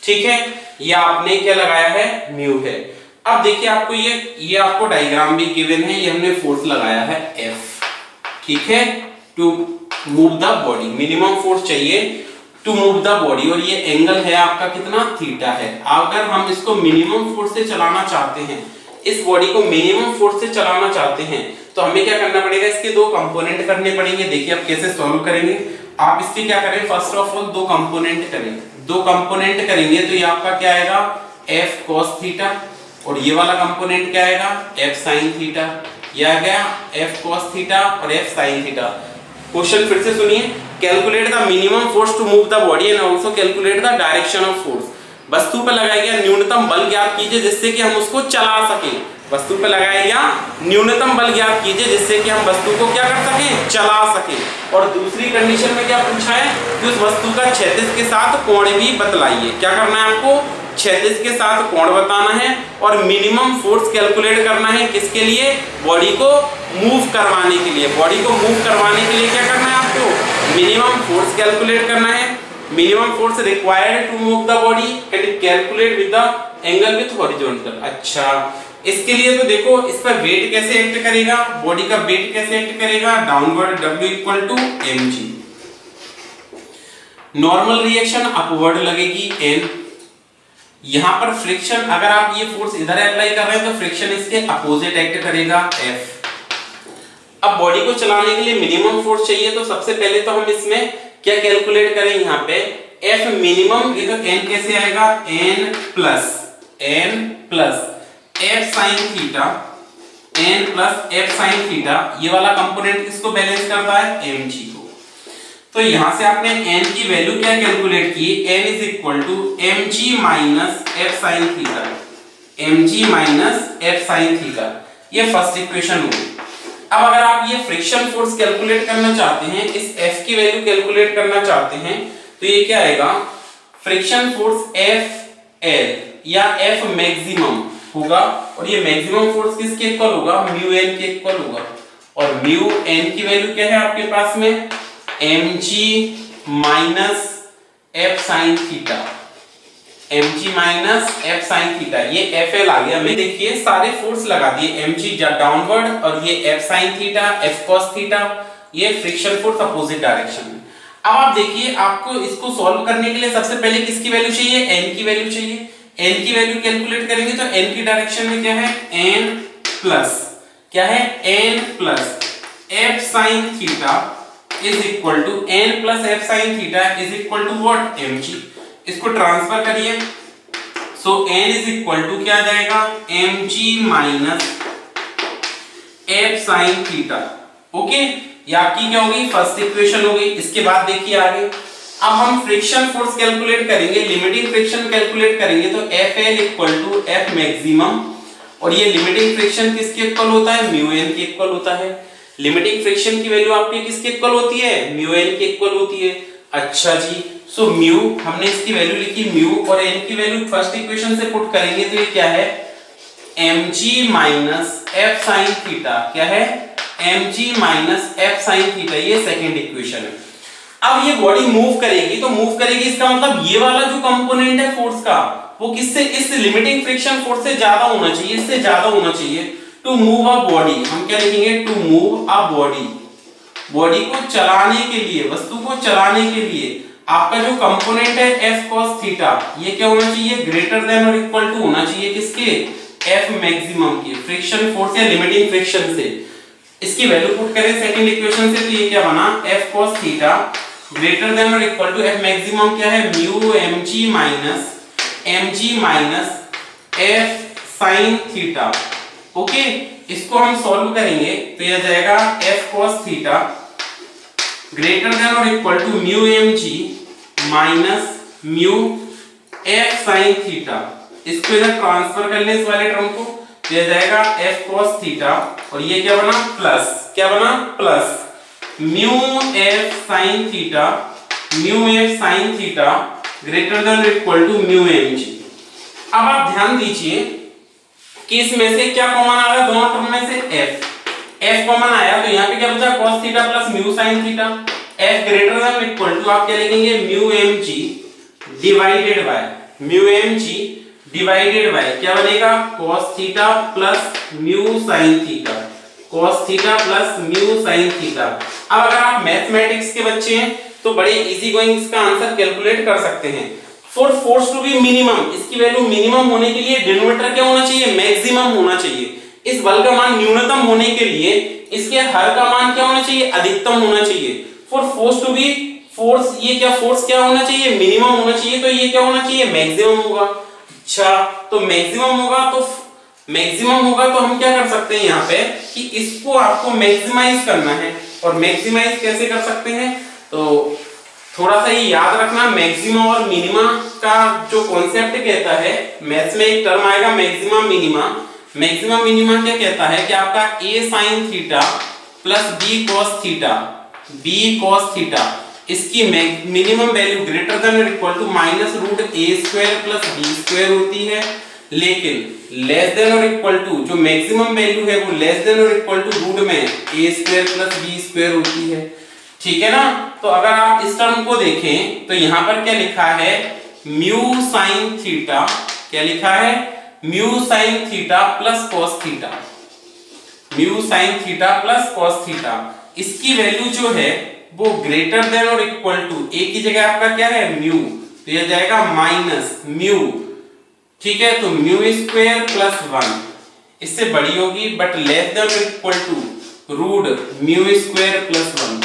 ठीक है, ये आपने क्या लगाया है म्यू है। अब देखिए आपको ये आपको डायग्राम भी गिवन है, ये हमने फोर्स लगाया है F, ठीक है, to move the body, minimum force चाहिए टू मूव द बॉडी, और ये एंगल है आपका कितना थीटा है। अगर हम इसको मिनिमम फोर्स से चलाना चाहते हैं, इस बॉडी को मिनिमम फोर्स से चलाना चाहते हैं, तो हमें क्या करना पड़ेगा, इसके दो कंपोनेंट करने पड़ेंगे। देखिए आप कैसे सॉल्व करेंगे, आप इसके क्या करें, फर्स्ट ऑफ ऑल दो कंपोनेंट करें, दो कंपोनेंट करेंगे तो ये आपका क्या आएगा F cos थीटा, और ये वाला कंपोनेंट क्या आएगा F sin थीटा। ये आ गया F cos थीटा और F sin थीटा। क्वेश्चन फिर से सुनिए, calculate the minimum force to move the body and also calculate the direction of force. वस्तु पर लगाया गया न्यूनतम बल ज्ञात कीजिए जिससे कि हम उसको चला सकें। वस्तु पर लगाया गया न्यूनतम बल ज्ञात कीजिए जिससे कि हम वस्तु को क्या कर सकें, चला सकें। और दूसरी कंडीशन में क्या पूछा है कि उस वस्तु का क्षैतिज के साथ कोण भी बतलाइए। क्या करना है आपको, क्षैतिज के साथ कोण बताना है और मिनिमम फोर्स कैलकुलेट करना है, किसके लिए, बॉडी को मूव करवाने के लिए। बॉडी को मूव करवाने के लिए क्या करना है आपको, मिनिमम फोर्स कैलकुलेट करना है, minimum force required to move the body and calculate with the angle with horizontal. अच्छा, इसके लिए तो देखो इस पर वेट कैसे एक्ट करेगा, बॉडी का वेट कैसे एक्ट करेगा, downward W equal to mg। Normal reaction upward लगेगी n। यहां पर फ्रिक्शन, अगर आप ये फोर्स इधर अप्लाई कर रहे हैं तो फ्रिक्शन इसके अपोजिट एक्ट करेगा F। अब बॉडी को चलाने के लिए मिनिमम फोर्स चाहिए, तो सबसे पहले तो हम इसमें क्या कैलकुलेट करें, यहाँ पे F मिनिमम, ये तो n कैसे आएगा, n plus F sin theta, n plus F sin theta, ये वाला कंपोनेंट किसको बैलेंस करता है, mg को। तो यहां से आपने n की वैल्यू क्या कैलकुलेट की, n is equal to mg minus F sin theta, mg minus F sin theta, ये फर्स्ट इक्वेशन होगी। अब अगर आप ये फ्रिक्शन फोर्स कैलकुलेट करना चाहते हैं, इस F की वैल्यू कैलकुलेट करना चाहते हैं, तो ये क्या आएगा, फ्रिक्शन फोर्स FL या F मैक्सिमम होगा, और ये मैक्सिमम फोर्स किसके इक्वल होगा, म्यू n के इक्वल होगा। और म्यू n की वैल्यू क्या है आपके पास में, mg minus F sin theta, mg minus F sin theta, ये FL आ गया। मैं देखिए सारे फोर्स लगा दिए, mg डाउनवर्ड और ये F sin theta, F cos theta, ये फ्रिक्शन फोर्स अपोजिट डायरेक्शन में। अब आप देखिए आपको इसको सॉल्व करने के लिए सबसे पहले किसकी वैल्यू चाहिए, n की वैल्यू चाहिए। n की वैल्यू कैलकुलेट करेंगे तो n की डायरेक्शन में क्या है, n प्लस क्या है, n plus F sin theta is equal to n plus F sin theta is equal to what, mg। इसको ट्रांसफर करिए, so n is equal to क्या जाएगा, mg minus F sin theta. Okay, ये आपकी क्या होगी, फर्स्ट इक्वेशन हो गई। इसके बाद देखिए आगे, अब हम फ्रिक्शन फोर्स कैलकुलेट करेंगे, लिमिटिंग फ्रिक्शन कैलकुलेट करेंगे, तो FL equal to F maximum और ये लिमिटिंग फ्रिक्शन किसके इक्वल होता है, म्यू एन के इक्वल होता है। लिमिटिंग फ्रिक्शन की वैल्यू आपकी किसके इक्वल होती है, म्यू एन के इक्वल होती है। अच्छा जी, सो म्यू हमने इसकी वैल्यू लिखी म्यू और एन की वैल्यू फर्स्ट इक्वेशन से पुट करेंगे तो ये क्या है, mg minus F sine theta. क्या है, mg minus F sine theta, ये सेकेंड इक्वेशन है। अब ये बॉडी मूव करेगी तो मूव करेगी, इसका मतलब ये वाला जो कंपोनेंट है फोर्स का वो किससे, इस लिमिटिंग फ्रिक्शन फोर्स से ज्यादा होना चाहिए, इससे ज्यादा होना चाहिए। टू मूव अ बॉडी, हम क्या लिखेंगे, to move a body, body को चलाने के लिए, वस्तु को चलाने के लिए आपका जो कंपोनेंट है एफ कॉस थीटा, ये क्या होना चाहिए, ग्रेटर देन और इक्वल टू होना चाहिए किसके, एफ मैक्सिमम के, फ्रिक्शन फोर्स या लिमिटिंग फ्रिक्शन से। इसकी वैल्यू पुट करें सेकंड इक्वेशन से तो ये क्या बना, F cos theta greater than और इक्वल टू एफ मैक्सिमम क्या है, mu mg minus F sine theta. Okay, इसको हम सॉल्व करेंगे तो यह जाएगा F cos theta greater than और equal to mu mg minus mu F sine theta. इसको इधर ट्रांसफर कर ले इस वाले टर्म को, तो यह जाएगा एफ कॉस थीटा और ये क्या बना प्लस, क्या बना plus mu F sine theta, mu F sine theta greater than equal to mu mg। अब आप ध्यान दीजिए कि इसमें से क्या कॉमन आ रहा है, दोनों टर्म में से f कॉमन आया तो यहाँ पे क्या बचा, cos theta plus mu sine theta. f greater than equal to आप क्या लिखेंगे, mu mg divided by, mu mg divided by क्या बनेगा, cos theta plus mu sine theta, cos theta plus mu sine theta. अब अगर आप mathematics के बच्चे हैं तो बड़े इजी गोइंग इसका आंसर कैलकुलेट कर सकते हैं। For force to be minimum, इसकी वैल्यू मिनिमम होने के लिए डिनोमिनेटर क्या होना चाहिए, मैक्सिमम होना चाहिए। इस बल का मान न्यूनतम होने के लिए इसके हर का मान क्या होना चाहिए, अधिकतम होना चाहिए। For force to be, force ये क्या, फोर्स क्या होना चाहिए, मिनिमम होना चाहिए, तो ये क्या होना चाहिए, मैक्सिमम होगा। अच्छा, तो मैक्सिमम होगा तो मैक्सिमम होगा तो हम क्या कर सकते हैं यहाँ पे कि इसको आपको मैक्सिमाइज करना है। और मैक्सिमाइज कैसे कर सकते हैं, तो थोड़ा सा ये याद रखना, मैक्सिमम और मिनिमा का जो कॉन्सेप्ट कहता है, मैथ्स में एक टर्म आएगा मैक्सिमम मिनिमा। मैक्सिमम मिनिमा क्या कहता है कि आपका a sin theta plus b cos theta, b cos theta, इसकी मिनिमम वैल्यू ग्रेटर देन और equal to minus root a square plus b square होती है। लेकिन लेस देन और इक्वल टू जो मैक्सिमम वैल्यू है वो लेस देन और इक्वल टू रूट में a square plus b square होती है। ठीक है ना, तो अगर आप इस टर्म को देखें तो यहां पर क्या लिखा है, म्यू साइन थीटा, क्या लिखा है, mu sine theta plus cos theta, mu sine theta plus cos theta. इसकी वैल्यू जो है वो ग्रेटर देन और इक्वल टू, एक की जगह आपका क्या है म्यू, तो यह जाएगा माइनस म्यू। ठीक है, तो म्यू स्क्वायर प्लस 1 इससे बड़ी होगी बट लेस देन और equal to root mu square plus 1।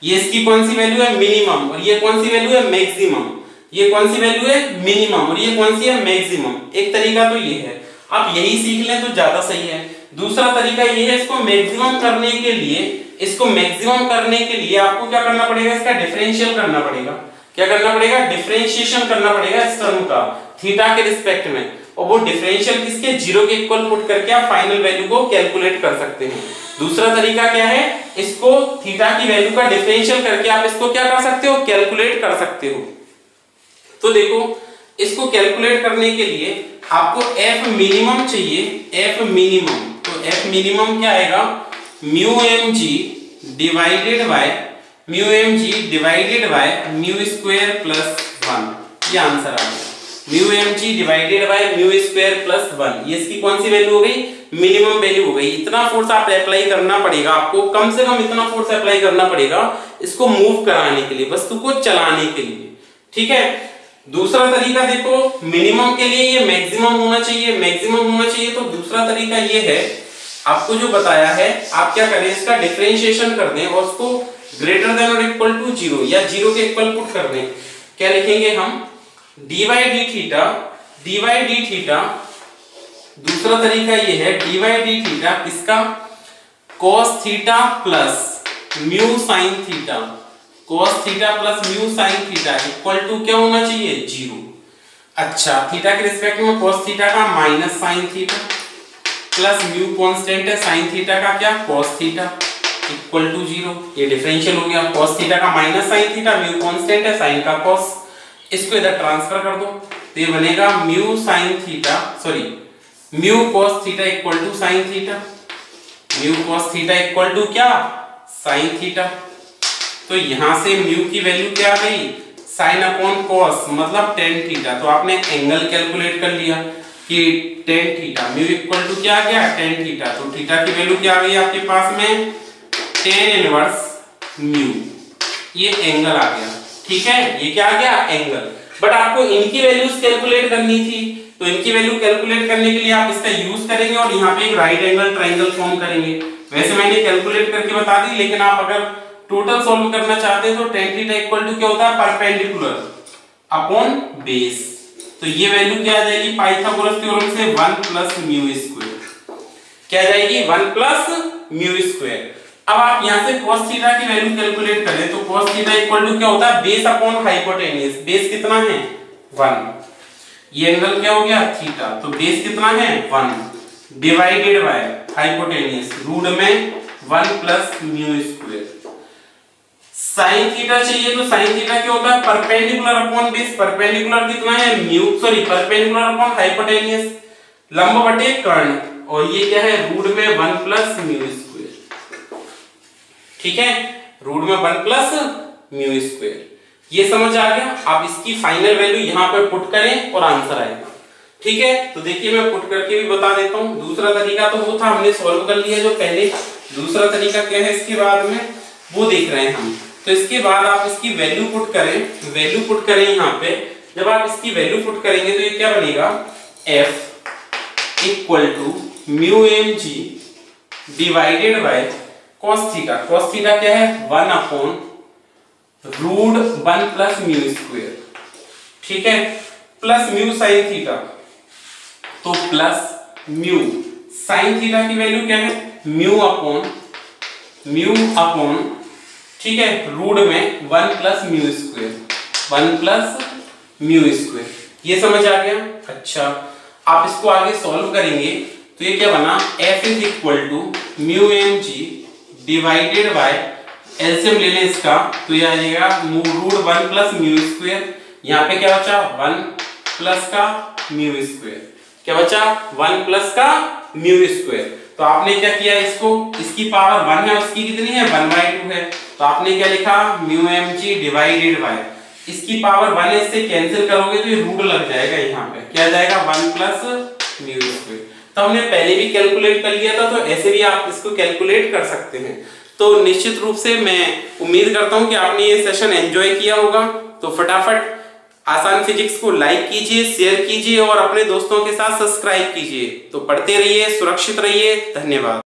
ये इसकी कौन सी वैल्यू है, मिनिमम, और ये कौन सी वैल्यू है, मैक्सिमम। ये कौन सी वैल्यू है, मिनिमम, और ये कौन सी है, मैक्सिमम। एक तरीका तो ये है, आप यही सीख लें तो ज्यादा सही है। दूसरा तरीका ये है, इसको मैक्सिमम करने के लिए, इसको मैक्सिमम करने के लिए आपको क्या करना पड़ेगा, इसका डिफरेंशियल करना पड़ेगा। क्या करना पड़ेगा, डिफरेंशिएशन करना पड़ेगा इस टर्म का थीटा के रिस्पेक्ट में, और वो डिफरेंशियल किसके, जीरो के इक्वल पुट करके आप फाइनल वैल्यू को कैलकुलेट कर सकते हैं। दूसरा तरीका क्या है, इसको थीटा की वैल्यू का डिफरेंशियल करके आप इसको क्या कर सकते हो, कैलकुलेट कर सकते हो। तो देखो, इसको कैलकुलेट करने के लिए आपको एफ मिनिमम चाहिए, एफ मिनिमम। तो एफ मिनिमम क्या आएगा, mu mg divided by mu mg divided by mu square plus 1, ये आंसर आ गया। Mu mg divided by mu square plus 1, ये इसकी कौन सी वैल्यू हो गई, मिनिमम वैल्यू हो गई। इतना फोर्स आप अप्लाई करना पड़ेगा आपको, कम से कम इतना फोर्स अप्लाई करना पड़ेगा इसको मूव कराने के लिए, वस्तु को चलाने के लिए। ठीक है, दूसरा तरीका देखो, मिनिमम के लिए ये मैक्सिमम होना चाहिए, मैक्सिमम होना चाहिए। तो दूसरा तरीका ये है, आपको जो बताया है, आप क्या करें, इसका डिफरेंशिएशन कर दें और उसको ग्रेटर देन और इक्वल टू जीरो या जीरो के इक्वल पुट कर दें। क्या लिखेंगे हम, dy d theta, dy d theta. दूसरा तरीका ये है, dy डी थीटा किसका, cos theta plus mu sine theta, cos theta plus mu sine theta equal to क्या होना चाहिए, जीरो। अच्छा, थीटा के रिस्पेक्ट में cos थीटा का minus sine theta, plus mu constant है साइन थीटा का क्या कॉस थीटा इक्वल टू 0। ये डिफरेंशियल हो गया, कॉस थीटा का minus sine theta, mu constant है साइन का कॉस, इसको इधर ट्रांसफर कर दो तो ये बनेगा mu sine theta sorry mu cos theta equal to sine theta, mu cos theta equal to क्या साइन थीटा। तो यहां से म्यू की वैल्यू क्या आ गई साइन अपॉन कॉस मतलब tan थीटा। तो आपने एंगल कैलकुलेट कर लिया कि tan theta mu equal to क्या आ गया tan थीटा। तो थीटा की वैल्यू क्या आ गई आपके पास में tan इनवर्स म्यू, ये एंगल आ गया। ठीक है, ये क्या आ गया एंगल। बट आपको इनकी वैल्यूज कैलकुलेट करनी थी, तो इनकी वैल्यू कैलकुलेट करने के लिए आप इसका यूज करेंगे और यहाँ पे एक राइट एंगल ट्रायंगल फॉर्म करेंगे। वैसे मैंने कैलकुलेट करके बता दी, लेकिन आप अगर टोटल सॉल्व करना चाहते हैं तो tan थीटा इक्वल टू क्या होता है परपेंडिकुलर अपॉन बेस। तो ये वैल्यू क्या आ जाएगी पाइथागोरस थ्योरम से 1 प्लस म्यू स्क्वायर, क्या आ जाएगी 1 प्लस म्यू स्क्वायर। अब आप यहां से cos थीटा की वैल्यू कैलकुलेट करें तो cos थीटा इक्वल टू क्या होता है बेस अपॉन हाइपोटेन्यूज। बेस कितना है 1, ये एंगल क्या हो गया थीटा, तो बेस कितना है 1 डिवाइडेड बाय हाइपोटेन्यूज रूट में 1 plus mu square. Sine theta चाहिए तो साइन थीटा क्या होता है परपेंडिकुलर अपॉन बेस, परपेंडिकुलर कितना है mu sorry perpendicular upon hypotenuse लंब बटे कर्ण, और ये क्या है रूट में 1 प्लस म्यू स्क्वायर। ठीक है, रूट में 1 प्लस म्यू स्क्वायर। ये समझ आ गया। आप इसकी फाइनल वैल्यू यहां पे पुट करें और आंसर आएगा। ठीक है, तो देखिए मैं पुट करके भी बता देता हूं। दूसरा तरीका तो वो था हमने सॉल्व कर लिया जो पहले, दूसरा तरीका क्या है इसके बाद में वो देख रहे हैं हम। तो इसके बाद आप इसकी वैल्यू पुट करें, वैल्यू पुट करें यहाँ पे। जब आप इसकी वैल्यू पुट करेंगे तो ये क्या बनेगा f equal to mu m g divided by cos theta. cos theta क्या है 1 upon root 1 plus mu square. ठीक है, प्लस म्यू साइन थीटा, तो प्लस म्यू साइन थीटा की वैल्यू क्या है म्यू अपॉन ठीक है रूट में 1 plus mu square, 1 plus mu square. ये समझ आ गया। अच्छा, आप इसको आगे सॉल्व करेंगे तो ये क्या बना f is equal to mu m g divided by LCM ले लें इसका तो ये आ जाएगा रूट 1 प्लस म्यू स्क्वायर। यहाँ पे क्या बचा 1 प्लस का म्यू स्क्वायर, क्या बचा 1 प्लस का म्यू स्क्वायर। तो आपने क्या किया इसको, इसकी पावर 1 है, उसकी कितनी है 1/2 है, तो आपने क्या लिखा mu m g divided by इसकी पावर 1 है, इससे कैंसिल करोगे तो ये रूट लग जाएगा, यहाँ पे क्या जाएगा 1 प्लस म्यू स्क्वायर। तो हमने पहले भी कैलकुलेट कर लिया था, तो ऐसे भी आप इसको कैलकुलेट कर सकते हैं। तो निश्चित रूप से मैं उम्मीद करता हूं कि आपने ये सेशन एंजॉय किया होगा। तो फटाफट आसान फिजिक्स को लाइक कीजिए, शेयर कीजिए और अपने दोस्तों के साथ सब्सक्राइब कीजिए। तो पढ़ते रहिए, सुरक्षित रहिए। धन्यवाद।